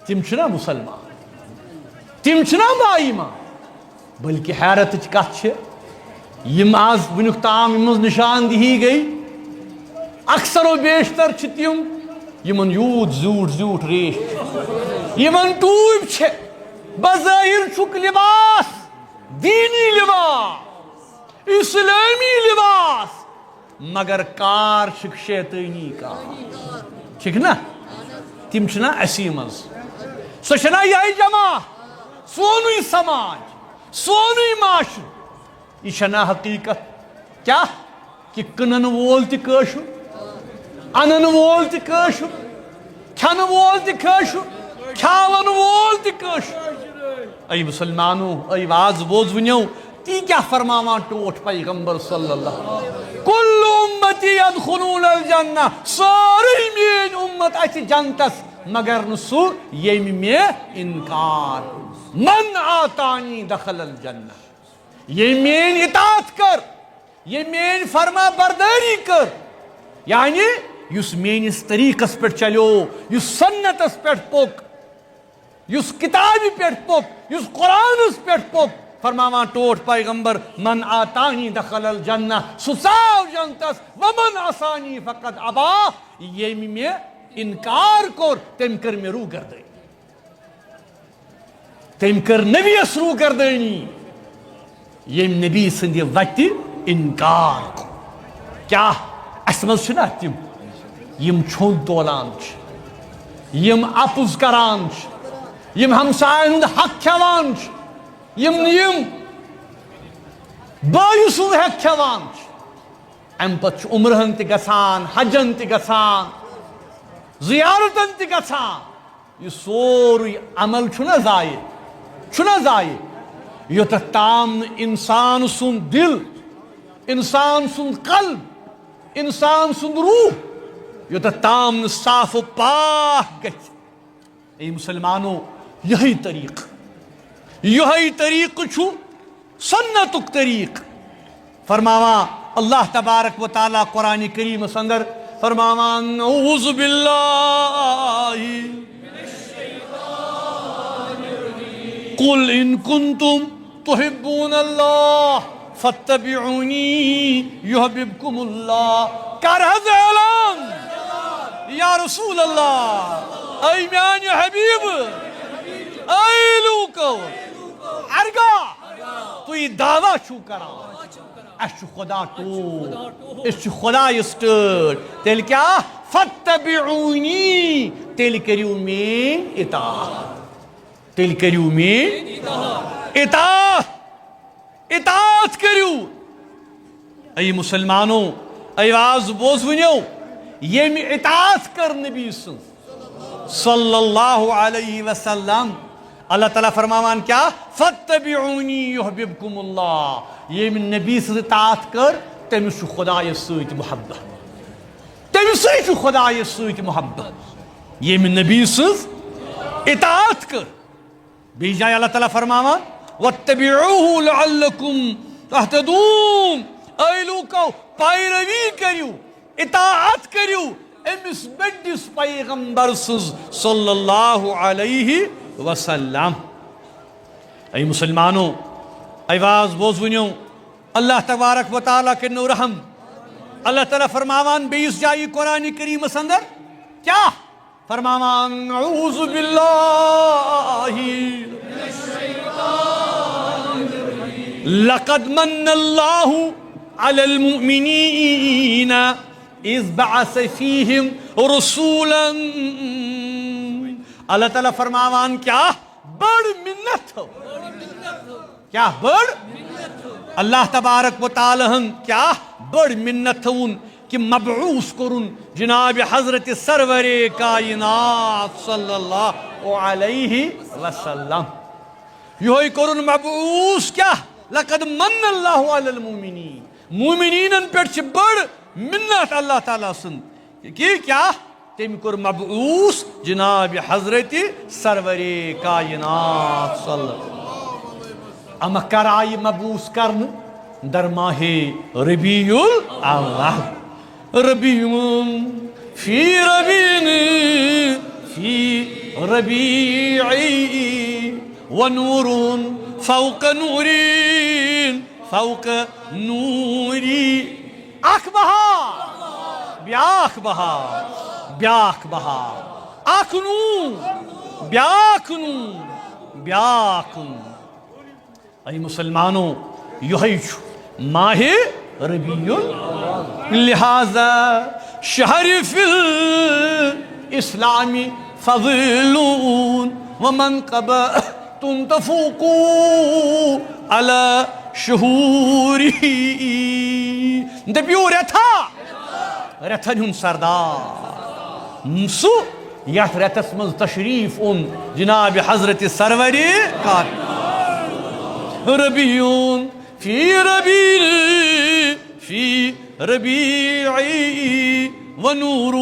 تِم چھِنہ مُسلمان تِم چھِنہ باایمان بلکہِ حیرتٕچ کتھ چھِ یم آز وُنیُک تام یِم منٛز نِشاندہی گٔے اکثر و بیشتر چھِ تِم یمن یوٗت زیوٗٹھ زیوٗٹھ ریش چھُ یمن ٹوٗپۍ چھِ بظٲہِر چھُکھ لباس دیٖنی لباس اسلٲمی لباس مگر کار چھک شیطانی کار ٹھیک نا تم چھنا اسی مز سو چھنا یہ جمع سونی سماج سونی معاشر یہ چھنا حقیقت کیا کہ کنن وول تہ کٲشُر انن وول تہ کٲشُر کھن وول تہ کٲشُر کھاون وول تہ کٲشُر اے مسلمانو اے واز بوز ونیو تی کیا فرماوان ٹوٹ پیغمبر صلی اللہ کل امتی یدخلون الجنہ ساری مین امت اچھ جنتس مگر نسو یم میں انکار من آتانی دخل الجنہ یہ مین اطاعت کر یہ مین فرما برداری کر یعنی یس مینس طریقس پہ چلو یس سنتس پہ پوک یس کتاب پہ پوک یس قرآنس پہ پوک فرماوان ٹوٹ پیغمبر من آتانی دخل الجنہ سساو جنتس ومن عصانی فقد ابا یم میں انکار کور تم کر میں رو گردنی تم کر نبی اس رو گردنی یم نبی سندی وتی انکار کو کیا اسمز چھنا تم یم چھون تولان یم اپز کران یم ہمسائن ہند حق کھیوان یم بٲیِس سُنٛد حق کھیوان امہ پتہ عمرہن تہ گژھان حجن تہ گژھان زیارتن تہ گژھان یہ سورُے عمل چھُنہ ضایع یوتتھ تام انسان سُنٛد دل انسان سُنٛد قلب انسان سُنٛد روح یوتتھ تام صاف و پاک گژھِ اے مسلمانو یہی طریق چھُ سنتُک طریق فرماوان اللہ تبارک و تعالی قرآن کریم اندر فرماوان اعوذ باللہ قل ان کنتم تحبون اللہ فاتبعونی یحببکم اللہ کر حض اعلان یا رسول اللہ اے میان حبیب اے لوکو ارگا تو یہ دعویٰ چھو کرا اس خدا ٹوٹ اس خدا اسٹرٹ تیل کیا فاتبعونی تیل کریو مین اطاعت کریو ای مسلمانو ای واز بوز ونیو یم اطاعت کر نبی صلی اللہ علیہ وسلم اللہ تعالیٰ فرماوان کیا فاتبعونی یحببکم اللہ یم نبی سے اطاعت کر تمس چھُ خدایس سۭتۍ محبت یم نبی سٕنٛز اطاعت کر بیٚیہِ جایہِ اللہ تعالیٰ فرماوان واتبعوه لعلکم تہتدون اے لوکو پیروی کریو اطاعت کریو امس بڑس پیغمبر سٕنٛز صلی اللہ علیہ وسلم اے مسلمانو اے واز بوز ونیو اللہ تبارک و تعالیٰ کے رحم اللہ تعالیٰ فرماوان بیس جائی قرآن کریم اندر کیا فرماوان اعوذ باللہ لقد من اللہ علی المؤمنین اذ بعث فیہم رسولا اللہ تعالیٰ فرماوان کیا بڑ منت ہو کیا بڑ اللہ تبارک و تعالیٰ کیا بڑ منت ہون کہ مبعوث کرن جناب حضرت سرور کائنات صلی اللہ علیہ وسلم یہ کرن مبعوث کیا لقد من اللہ علی المومنین مومنین پر بڑ منت اللہ تعالیٰ سن کہ کیا تم کر مبعوث جناب حضرت سرور کائنات صلی اللہ اما کرائی مبعوث کرن در ماہ ربیع الاول ربیع فی ربیعی ونور فوق نورین فوق نوری اخ بہار بیاکھ بہار اخ نور بیاکھ اے مسلمانو یہ ماہ ربیع لہذا شہر فی الاسلام فضلون ومنقبۃ تفوق علی شہورہ دپیو رتھن ہن سردار سو یتھ رتس مز تشریف اون جناب حضرت سرور کات ربیع فی ربیع ونور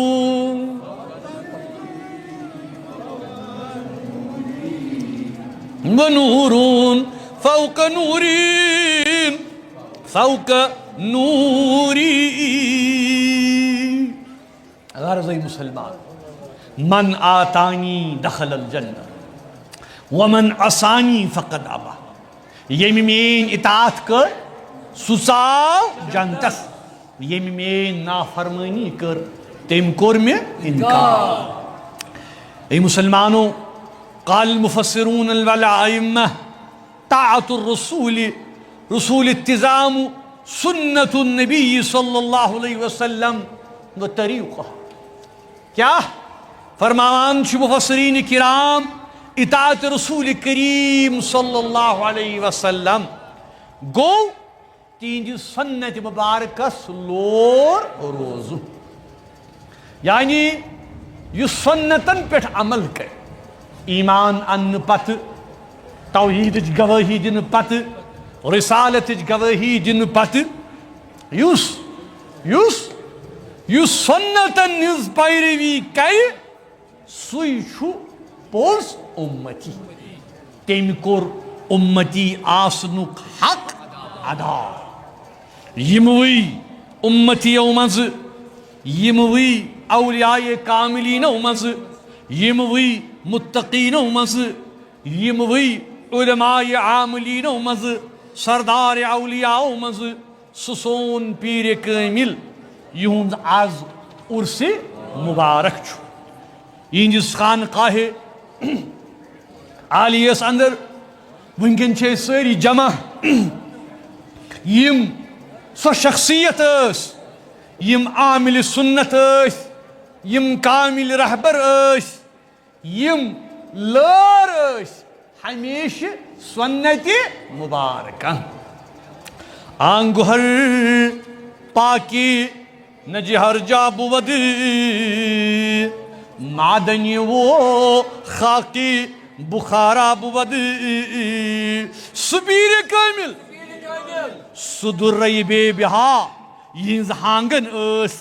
فوق نوری غرض مسلمان من آتانی دخل الجنہ ومن عصانی فقد ابا یم مین اطاعت کر سہ ژاو جنتس یم مین نافرمانی کر تم کور میں انکار اے مسلمانوں قال المفسرون والائمہ طاعت الرسول رسول اتزام سنت النبی صلی اللہ علیہ وسلم و طریقہ کیا فرمان چھ مفسرین کرام اطاعت رسول کریم صلی اللہ علیہ وسلم گو تہند سنت مبارکس لور روزو یعنی یہ سنتن پہ عمل کر ایمان ان پت توحید گواہی دن پت رسالت گواہی دن پت یس سنتن ہز پیروی کر سوئی چھو پوز امتی تم کور امتی آسنک حق ادا یموی امتیو مز یموی اولیاء کاملینو مز یموی متقینو مز یموی علماء عاملینو مز سردار اولیاء مز سسون پیر کامل یہند آز عرس مبارک چھو یہندس خانقاہ عالیس اندر ونکن چھے ساری جمع یم سو شخصیت اس یم عامل سنت اس یم کامل رہبر اس یم لار اس ہمیشہ سنت مبارکہ آنگہر پاکی نجہر جا بود معدنی وہ خاکی بخارا بود سبیر کامل صدر رئی بے بہا ینز ہانگن اس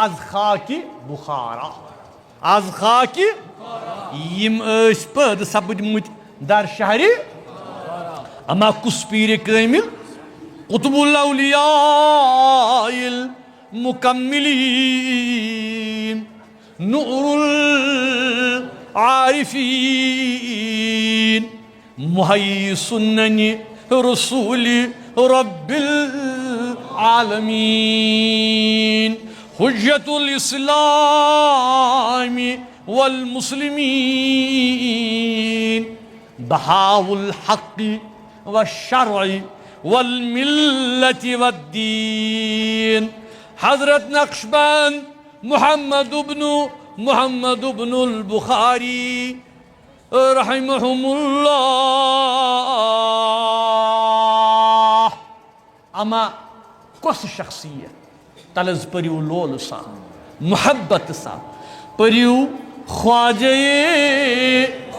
از خاکی بخارا از خاکی یم اس پد سبد مت در شہری اما کس پیر کامل قطب الاولیاء المکملین نور العارفین محی سنن رسول رب العالمین حجت الاسلام والمسلمین بہاء الحق والشرع والملة والدین حضرت نقشبند محمد بن البخاری رحمهم اللہ اما کس شخصیت تلز پریو لول سا محبت سا پریو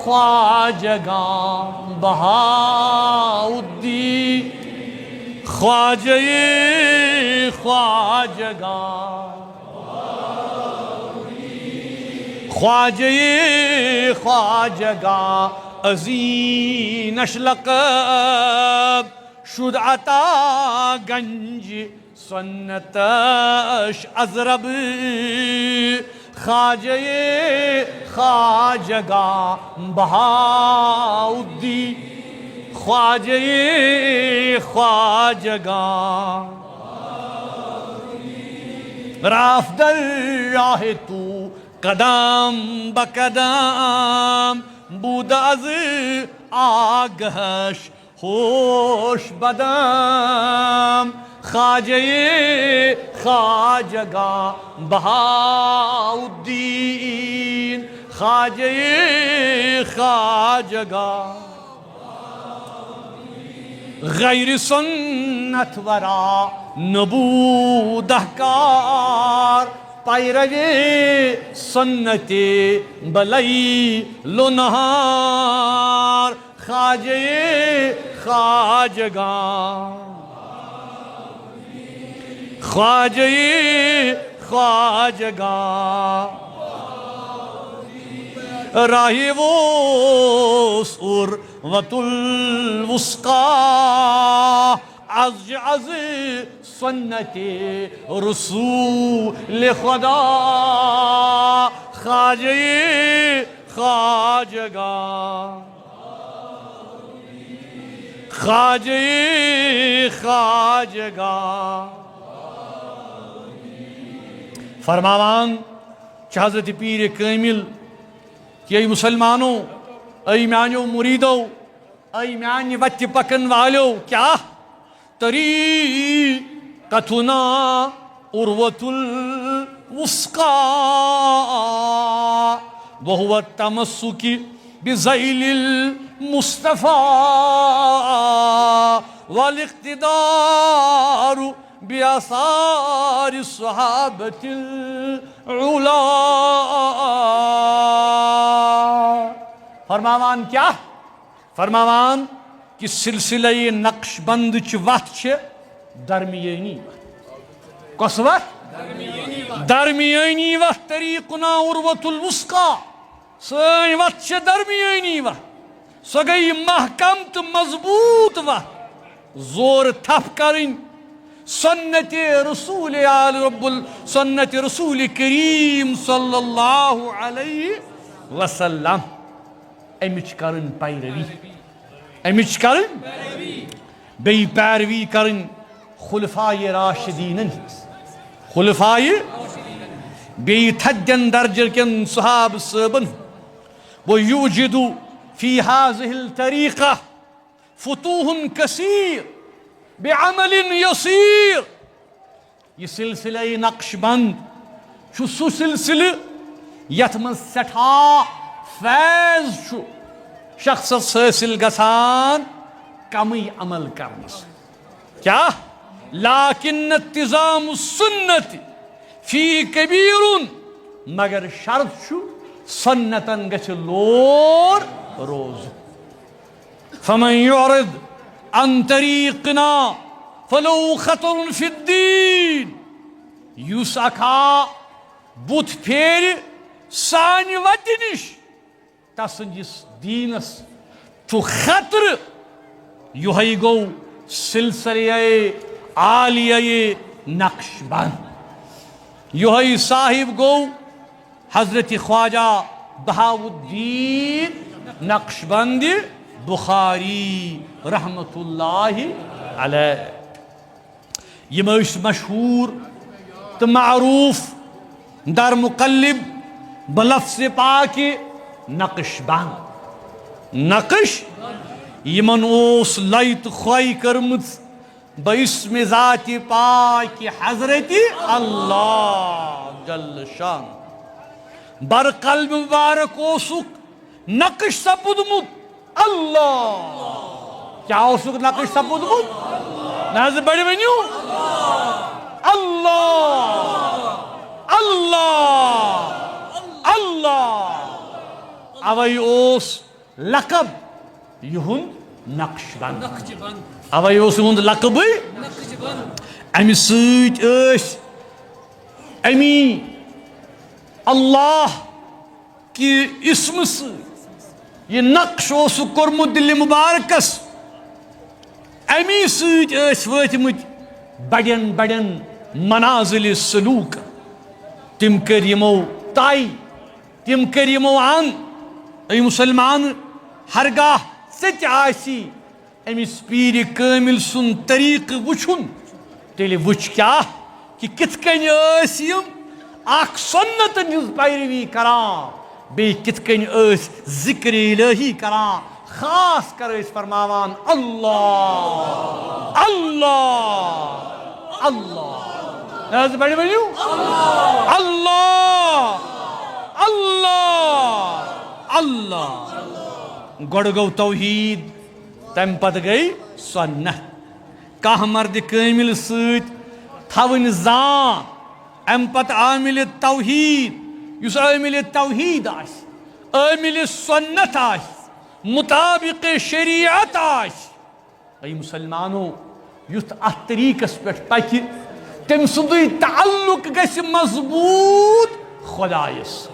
خواجگان بہاء الدین خواجگا ازین اشلقب شد عطا گنج سنتش ازرب خواجگا بہاء الدین خواجگا راف در راہ تو قدم بقدم بود از آگهش خوش بدم خواجہ خواجگاہ بہاؤالدین خواجہ خواجگاہ غیر سنت ورا نبودہ کار پیرو سنت بلئی لنہار خواجہ خواجگاہ خواجہ خواجگاہ راہی ووس عروۃ الوثقی از سنت رسول خدا خواجہ خواجگاہ خواجہ خواجگاہ فرماوان چھ حضرت پیر کامل کہ ای مسلمانوں ای میانیو مریدو ای میانی وتی پکن والو کیا طریقتنا عروۃ الوثقی وهو التمسک بذیل المصطفى والاقتدار بآثار الصحابة العلا فرماوان کیا فرماوان کہ سلسلہ نقش بند وت درمیانی کس وت درمیانی وت طریقنا عروۃ الوثقی سن وت درمیانی وت سو گئی محکم تو مضبوط وت زور تھپ کریں سنت رسول سنت رسول کریم صلی اللہ علیہ وسلم امچ کرن پیروی امچ کرن بی پیروی کرن خلفائے راشدین خلفائے بی تھدن درجہ کن صحاب صحبن ویوجد فی هذه الطریقہ فتوح کثیر بعمل یسیر یہ سلسلہ نقش بند سو سلسلہ یت من سٹھا فیض شخص حاصل گژھان کمی عمل کرنس کیا لیکن التزام السنت فی کبیر مگر شرط سنتن گژھِ لور روز فمن یعرض عن طریقنا فلو خطر فی الدین یس اکھا بت پھیر سانہ وتہ نش تسندس دینس چھ خطر یہ گو سلسلہ عالیہ نقش بند یہ صاحب گو حضرت خواجہ بہاؤالدین نقش بند بخاری رحمت اللہ علیہ یہ مشہور تو معروف در مقلب بلفظ پاک نقش بند نقش یمن اوس لیت خواہ کرمت باسم ذات پاک حضرت اللہ جل شان بر قلب مبارک اوسک نقش سپودمت اللہ کیا اوسک نقش سپودمت نظر بڑی ونیو اللہ اللہ اللہ اوی اوس لقب یہن نقش بند اوی اوس یہن لقب امی سوچ ایش امی اللہ کی اسم سے یہ نقش اوسو کورمت دل مبارکس امی سوچ ایش واتمت بڑین بڑین منازل سلوک تم کر یمو تائی تم کر یمو عن ای مسلمان ہرگاہ سچ آسی امس پیر کامل سن طریق وچھن تیل وچھ کیا کہ کت کن یم اخ سنت ہز پیروی کران بی کت کن ذکر الہی کران خاص کر فرماوان اللہ اللہ اللہ ناز بڑی بنیو اللہ اللہ اللہ گوڑ گو توحید تم پت گئی سنت کہ مرد کامل سیت تھون زان ام پت عامل توحید یس عامل توحید آس عامل سنت آس مطابق شریعت آس ای مسلمانو یت ات طریقس پہ پکہ تم سندی تعلق گژھِ مضبوط خدایس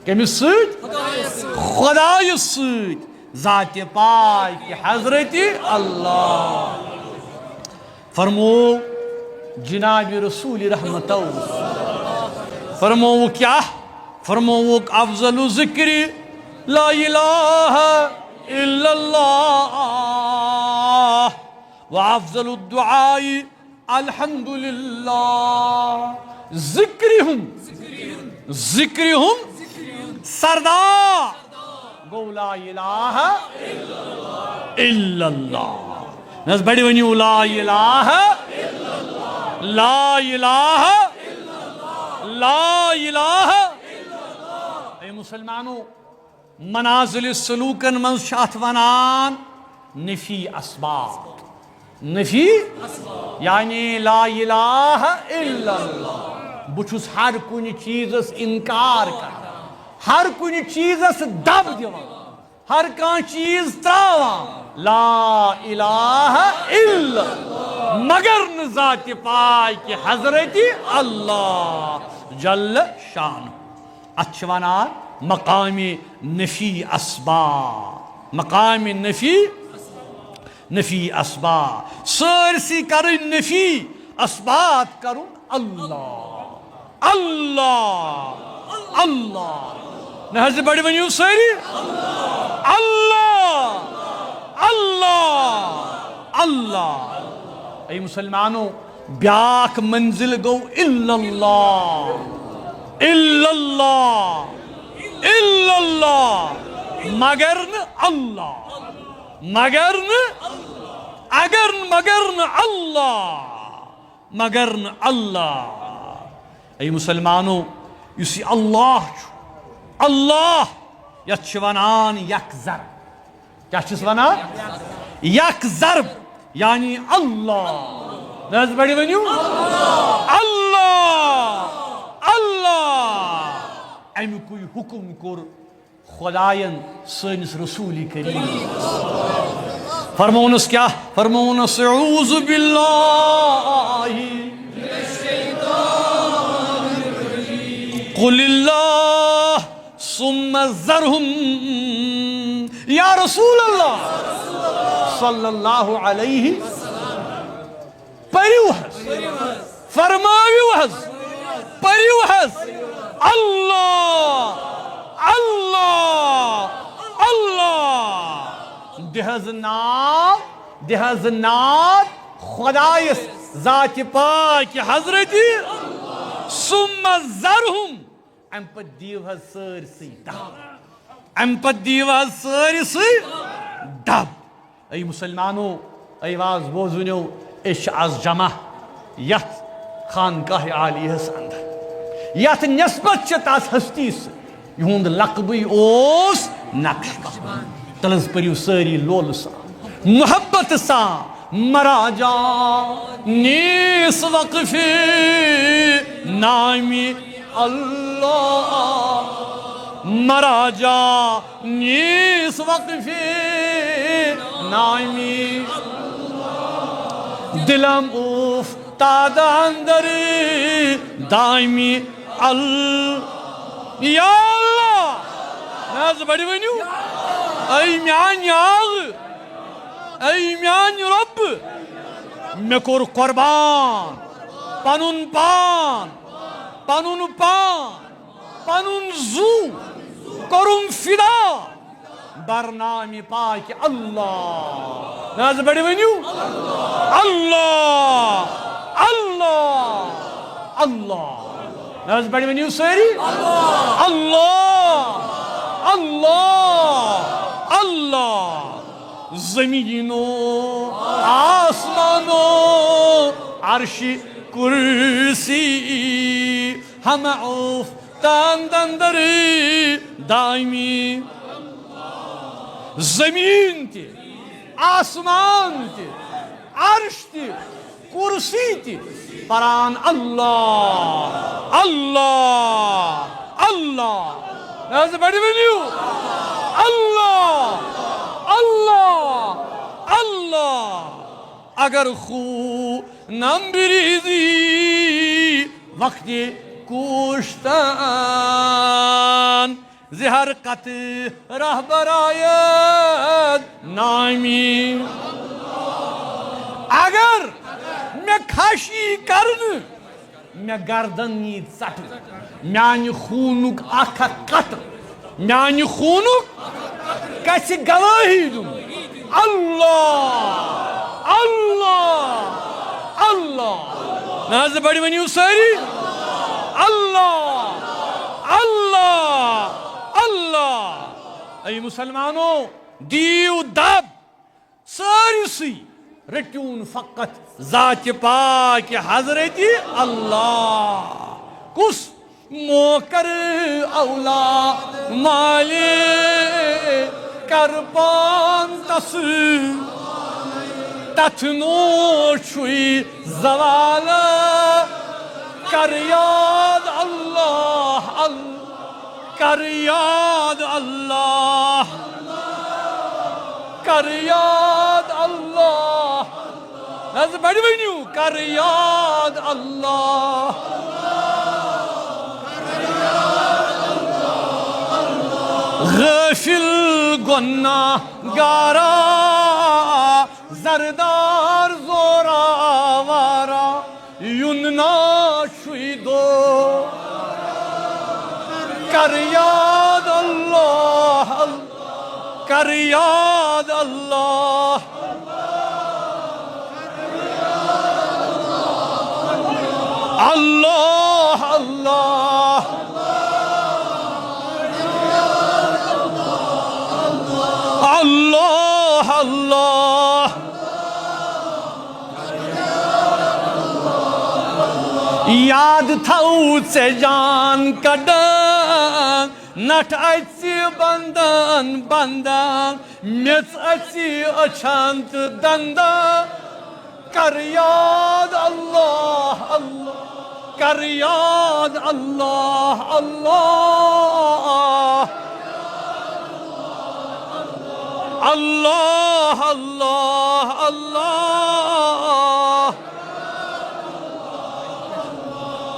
کمس سۭتۍ خدایس سۭتۍ ذات پاک حضرت اللہ فرمو جناب رسول رحمتو فرمو کیا فرمو افضل ذکر لا الہ الا اللہ وافضل الدعاء الحمد للہ ذکرہم سردار گو لا الہ الا اللہ نس بڑی ونیو لا الہ لا الہ لا الہ اے مسلمانو منازل سلوکن من شاہت ونان نفی اسباب نفی یعنی لا الہ الا اللہ بچھس ہر کن چیزس انکار کر ہر کن چیزس دب دیوان ہر کان چیز تراوان لا الہ الا اللہ مگر ذات پاک حضرت اللہ جل شان اچھ ونان مقام نفی اسباب مقام نفی اسباب سرسی کرن نفی اسباب کرن اللہ اللہ اللہ نحض بڑی ونیو سری اللہ اللہ اللہ اے مسلمانو بیاک منزل گو الا اللہ الا اللہ الا اللہ مگرن اللہ مگرن مگرن اللہ مگرن اللہ اے مسلمانو یسی اللہ اللہ یت ونان یک ضرب کیا چھس ونان یک ضرب یعنی اللہ ناز بڑی ونیو اللہ اللہ امکوی حکم کور خدایان سنس رسول کریم فرمونس کیا فرمونس اعوذ باللہ قل اللہ ثم ذرہم یا رسول اللہ صلی اللہ علیہ پریو حس فرماویو حس پریو حس اللہ اللہ اللہ دہز نات خدایس ذات پاک حضرت ثم ذرہم ام پت دیو حس سرسی دب ام پت دیو حس سرسی دب ای مسلمانو ای واز بوزنیو اش از جمع یت خانقاہ عالیہس اندر یت نسبت چتاس ہستیس یہند لقبی اوس نقش تلز پریو ساری لول سان محبت سان مراجا نیس وقفی نامی اللہ مراجا نیس وقفی نامی دلم افتاد اندر دائمی یا اللہ ناز بڑی ونیو ای میان یاغ ای میان رب میں کور قربان پنن پان پنن پان پنن زو کرم فدا برنامی پاک اللہ ناز بڑی ونیو اللہ اللہ اللہ ناز بڑی ونیو ساری اللہ اللہ اللہ زمینو آسمانو عرش کرسی ہم افتند اندر دائمی زمین تی آسمان تی عرش تی کرسی تی پران اللہ اللہ اللہ ناز بڑی ونیو اللہ اللہ اللہ اگر خونم بریزی وقت کشتن زہر قط رہ برایت نامی اگر میں کھاشی کرن میں گردن نیت سٹ میانی خونک آکھا قطر میانی خونک کسی گواہی دوں اللہ اللہ اللہ ناز بڑی ونیو ساری اللہ اللہ اللہ ای مسلمانوں دیو دب ساری سی رٹیون فقط ذات پاک حضرت اللہ کس موکر اولا مالی کربان تس تتنو شوی زوال کر یاد اللہ کر یاد اللہ کر یاد اللہ ناز بڑی بینیو کر یاد اللہ غافل گناہ گارا زردار زورا وارا یوننا شوی دو کر یاد اللہ کر یاد اللہ اللہ اللہ اللہ اللہ یاد تھاو سے جان کڈن نٹ اچھی بندن بندن میچ اچھی اچھانت دندن کر یاد اللہ اللہ کر یاد اللہ اللہ اللہ اللہ اللہ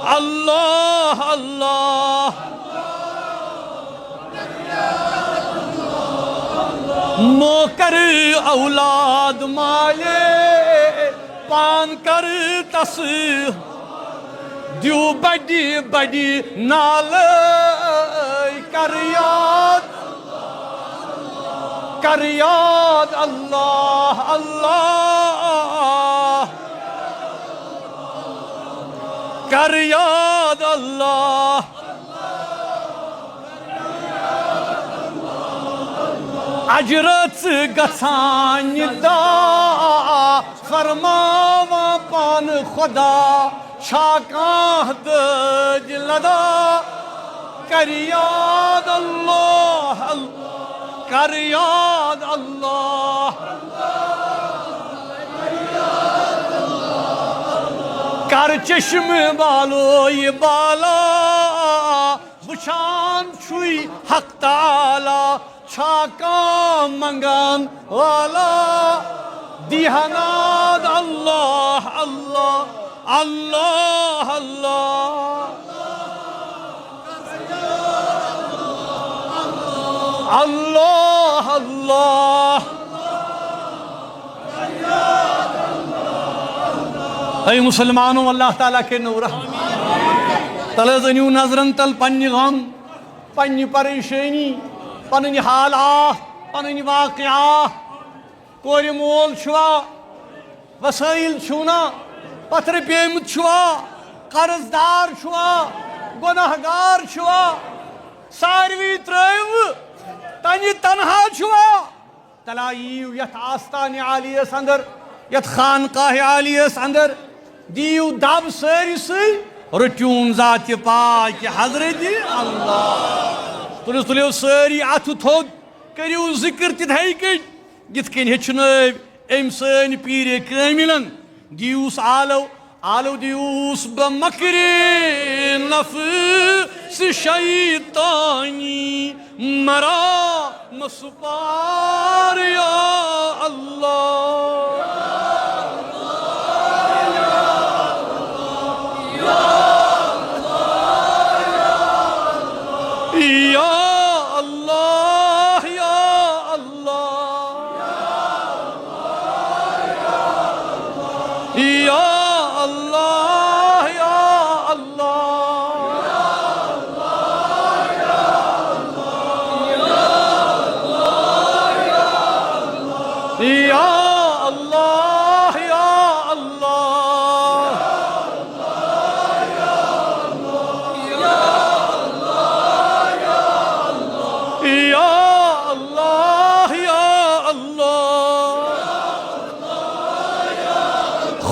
اللہ اللہ نوکر اولاد مالے پان کر تس دیو بڑی بڑی نال کر یاد کر یاد اللہ اللہ کر یاد اللہ اجرت گسان دا فرماوا پان خدا شاکاہ دج لدا کر یاد اللہ کر یاد اللہ کر چشم بالو یہ بالا وشان چھوئی حق تعالی چھاکا منگان والا دیہناد اللہ اللہ اللہ اللہ اللہ اے مسلمانوں اللہ تعالیٰ کے نور تلے زنیو نظرن تل پنی غم پنی پریشانی پننی حالات پننی واقعات کوری مول چھوا وسائل چھونا پتر پیمت چھوا قرضدار چھوا گناہگار چھوا ساروی ترائیو تنی تنہا چھوا تلائیو یت آستان عالیس اندر یت خانقاہ عالیس اندر دیو دب ساری سی رٹیون ذات پاک حضرت اللہ تلیو ساری اتھ تھود کریو ذکر تتھائی کن یت کن ہچنو ام سن پیر کاملن دیوس آلو دیوس بمکر نفس شیطانی مرا مسپار یا اللہ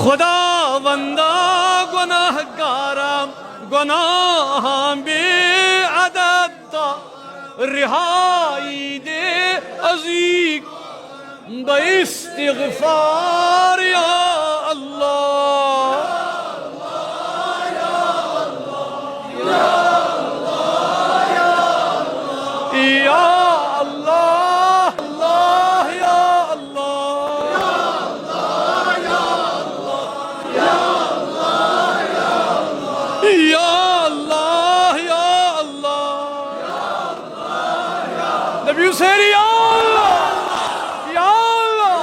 خدا بندہ گناہ گارم گناہ بے عدد رہائی دے عزیق باستغفار یا اللہ You said Ya Allah, Ya Allah,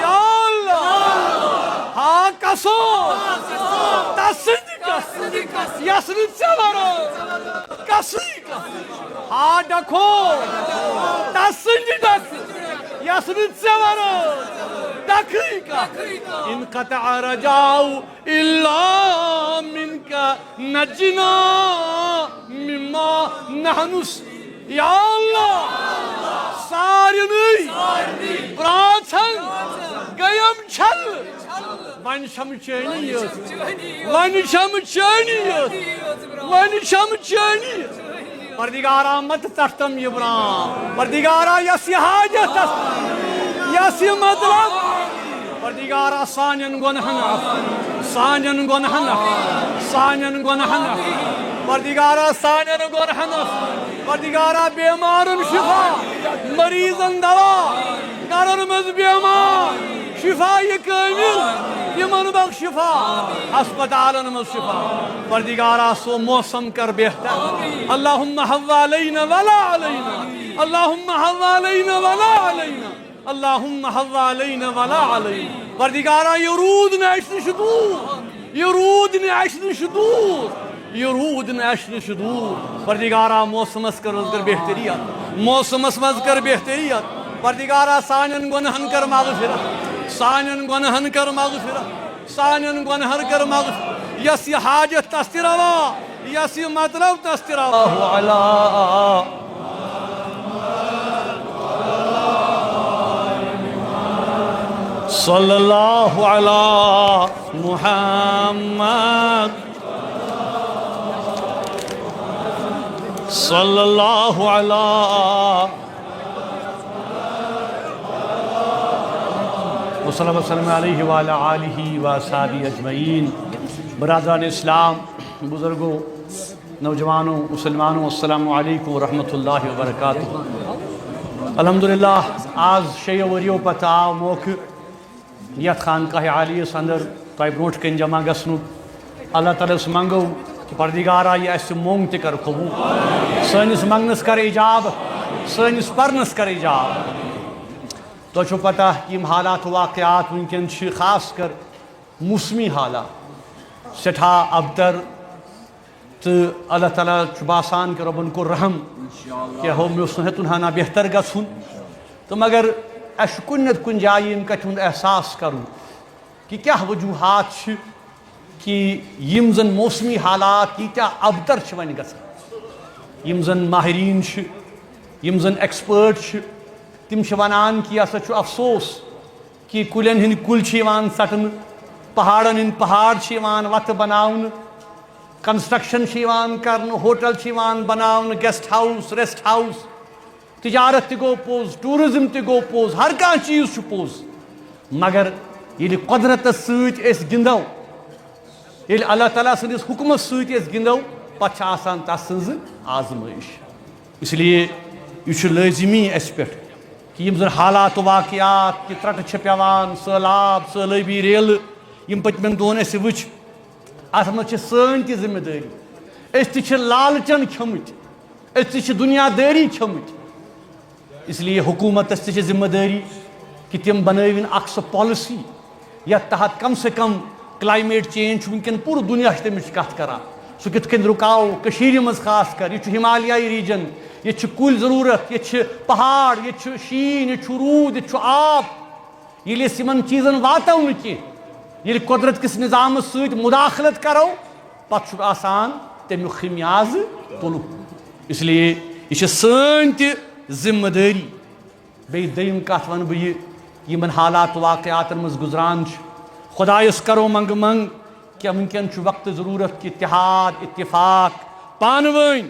Ya Allah. Ha kaso, tasdikas, yasnit savaro, kasika. Ha dakho, tasdikas, yasnit savaro, dakika. In qata'a raja'u illa minka najna mimma nahnus. Ya Allah, sarını bırakın, gayam çal, ben şamçaniyet, ben şamçaniyet, ben şamçaniyet. Pardigara mat tastam yibram, pardigara yasi hacet, yasi madlab, pardigara sanyan gonahana, sanyan gonahana, sanyan gonahana. Pardigara sanyan gonahana. Pardigara بیمارن شفا مریضن دوا گرنمز بیمار شفای کامل یمن بخش شفا ہسپتالن مز شفا پردگارا سو موسم کر بہتر اللہم حوالینا ولا علینا اللہم حوالینا ولا علینا اللہم حوالینا ولا علینا پردگارا یرود نعشن شدور یرود نعشن شدور یرود نعشن شدور پردگارا موسمس کر بہتریت موسمس مز کر بہتریت پردگارا سانن گنہن کر مغفرت سانن گنہن کر مغفرت سانن گنہن کر مغفرت یس یہ حاجت تستروا یس یہ مطلب تستروا صلی اللہ علی محمد صلی اللہ علیہ وسلم علیہ وعلی آلہ وصحبہ اجمعین برادران اسلام بزرگوں نوجوانوں مسلمانوں السلام علیکم ورحمۃ اللہ وبرکاتہ الحمدللہ آز شیو وریو پتہ آو موقع یت خانقاہ عالیس اندر تہ بروٹ کن جمع گھنو اللہ تعالیٰ منگو کہ پردگارا یہ اس مونگ تہ کر قبول سنس منگنس کر ایجاب سنس پرنس کر ایجاب تو چھو پتہ یم حالات واقعات ونکن خاص کر موسمی حالات سٹھا ابتر تو اللہ تعالیٰ باسان کہ ربن کو رحم کہ ہو میوسن ہانا بہتر گھن تو مگر اس کنت کن جائیں کت ہند احساس کرو کہ کیا وجوہات کہ یم زن موسمی حالات تیتیا ابتر ون گژھان یم زن ماہرین یم زن ایکسپرٹ تم ونان کہ یہ ہسا افسوس کہ کلین ہند کل ژٹن پہاڑن ان پہاڑ وت بناون کنسٹرکشن کرن ہوٹل بناون گیسٹ ہاؤس ریسٹ ہاؤس تجارت تہ گو پوز ٹورزم تہ گو پوز ہر کانٛہہ چیز پوز مگر ییٚلہِ قدرتس سۭتۍ أسۍ گِنٛدو ییٚلہِ اللہ تعالیٰ سٕنٛدِس حُکمس سۭتۍ أسۍ گِنٛدو پتہٕ چھِ آسان تس سٕنٛز آزمٲیش اس لیے یہ چھُ لٲزمی اَسہِ پٮ۪ٹھ کہ یم زن حالات و واقعات کہ ترٹہٕ چھِ پیوان سہلاب سہلٲبی ریلہٕ یم پٔتمٮ۪ن دۄہن اَسہِ وٕچھ اتھ منٛز چھِ سٲنۍ تہِ ذمہٕ دٲری أسۍ تہِ چھِ لالچن کھیوٚمٕتۍ أسۍ تہِ چھِ دُنیا دٲری کھیوٚمٕتۍ اس لیے حکوٗمتس تہِ چھِ ذمہٕ دٲری کہ تم بنٲوِن اکھ سۄ پالسی یتھ تحت کم سے کم کلائمیٹ چینج چھُ وٕنکٮ۪ن پوٗرٕ دُنیا چھِ تمِچ کتھ کران سُہ کِتھ کٔنۍ رُکاو کٔشیٖرِ منٛز خاص کر یہِ چھُ ہمالیائی ریجن ییٚتہِ چھِ کُلۍ ضروٗرت ییٚتہِ چھِ پہاڑ ییٚتہِ چھُ شیٖن ییٚتہِ چھُ روٗد ییٚتہِ چھُ آب ییٚلہِ أسۍ یِمن چیٖزن واتو نہٕ کینٛہہ ییٚلہِ قۄدرت کِس نظامس سۭتۍ مُداخلت کرو پتہٕ چھُ آسان تمیُک خمیازٕ تُلُن اس لیے یہِ چھِ سٲنۍ تہِ ذمہٕ دٲری بیٚیہِ دوٚیِم کتھ ونہٕ بہٕ یہِ یمن حالات واقعاتن منٛز گُزران چھِ خۄدایس کرو منٛگہٕ منٛگ کہِ وٕنکٮ۪ن چھُ وقتہٕ ضروٗرت کہ اتحاد اتفاق پانہٕ ؤنۍ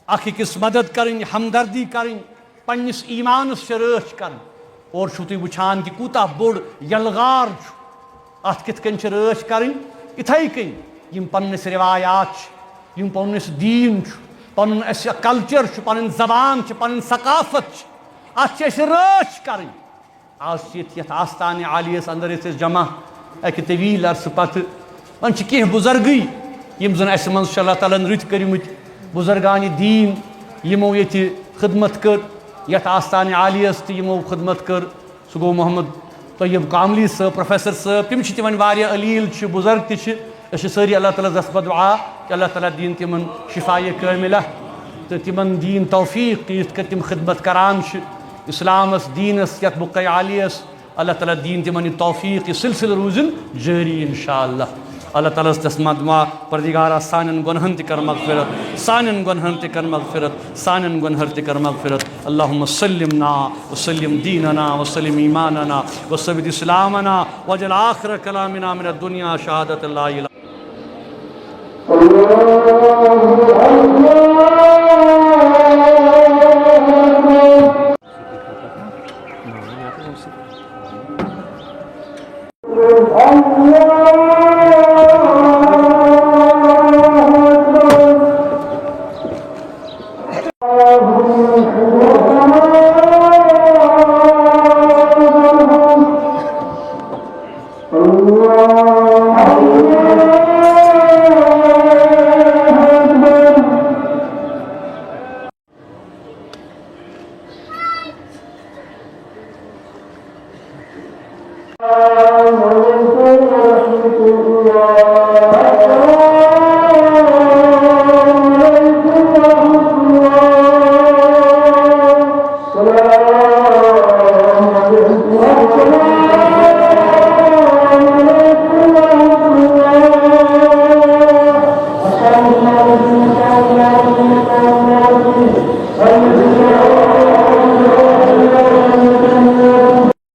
اکھ أکِس مدد کرٕنۍ ہمدردی کرٕنۍ پننِس ایمانس چھِ رٲچھ کرٕنۍ اور چھُو تُہۍ وٕچھان کہ کوٗتاہ بوٚڑ یلغار چھُ اتھ کِتھ کٔنۍ چھِ رٲچھ کرٕنۍ یِتھَے کٔنۍ یِم پنٕنۍ اَسہِ رِوایات چھِ یِم پنُن اَسہِ دیٖن چھُ پنُن اَسہِ کلچر چھُ پنٕنۍ زبان چھِ پنٕنۍ ثقافت چھِ اتھ چھِ اَسہِ رٲچھ کرٕنۍ آز چھِ یتھ آستانہِ عالیس اندر ٲسۍ أسۍ جمع اکہِ طویٖل عرصہٕ پتہٕ وۄنۍ چھِ کینٛہہ بُزرگٕے یِم زن اَسہِ منٛز چھِ اللہ تعالیٰ ہن رٕتۍ کٔرمٕتۍ بُزرگانہِ دیٖن یِمو ییٚتہِ خدمت کٔر یتھ آستانہِ عالیس تہِ یِمو خدمت کٔر سُہ گوٚو محمد طیب کاملی صٲب پروفیسر صٲب تِم چھِ تہِ وۄنۍ واریاہ علیٖل چھِ بُزرگ تہِ چھِ أسۍ چھِ سٲری اللہ تعالیٰ ہس بدعا کہ اللہ تعالیٰ دِیِن تِمن شفایہِ کٲمِلہ تہٕ تِمن دِیِن توفیٖق کہ یِتھ کٔنۍ تِم خدمت کران چھِ اسلامس دیٖنس یتھ بُقعے عالیس اللہ تعالیٰ دِیِن تِمن یہِ توفیٖق یہِ سلسلہٕ روٗزِن جٲری انشاء اللہ اللہ تعالیٰ ہس تسما دعا پردگارا سانٮ۪ن گۄنہن تہِ کر مغفرت سانٮ۪ن گۄنہن تہِ کر مغفرت سانٮ۪ن گۄنہن تہِ کر مغفرت اللہم سلمنا وسلم دیننا وسلم ایماننا وثبت اسلامنا واجعل آخر کلامنا من الدنیا شہادت لا الہ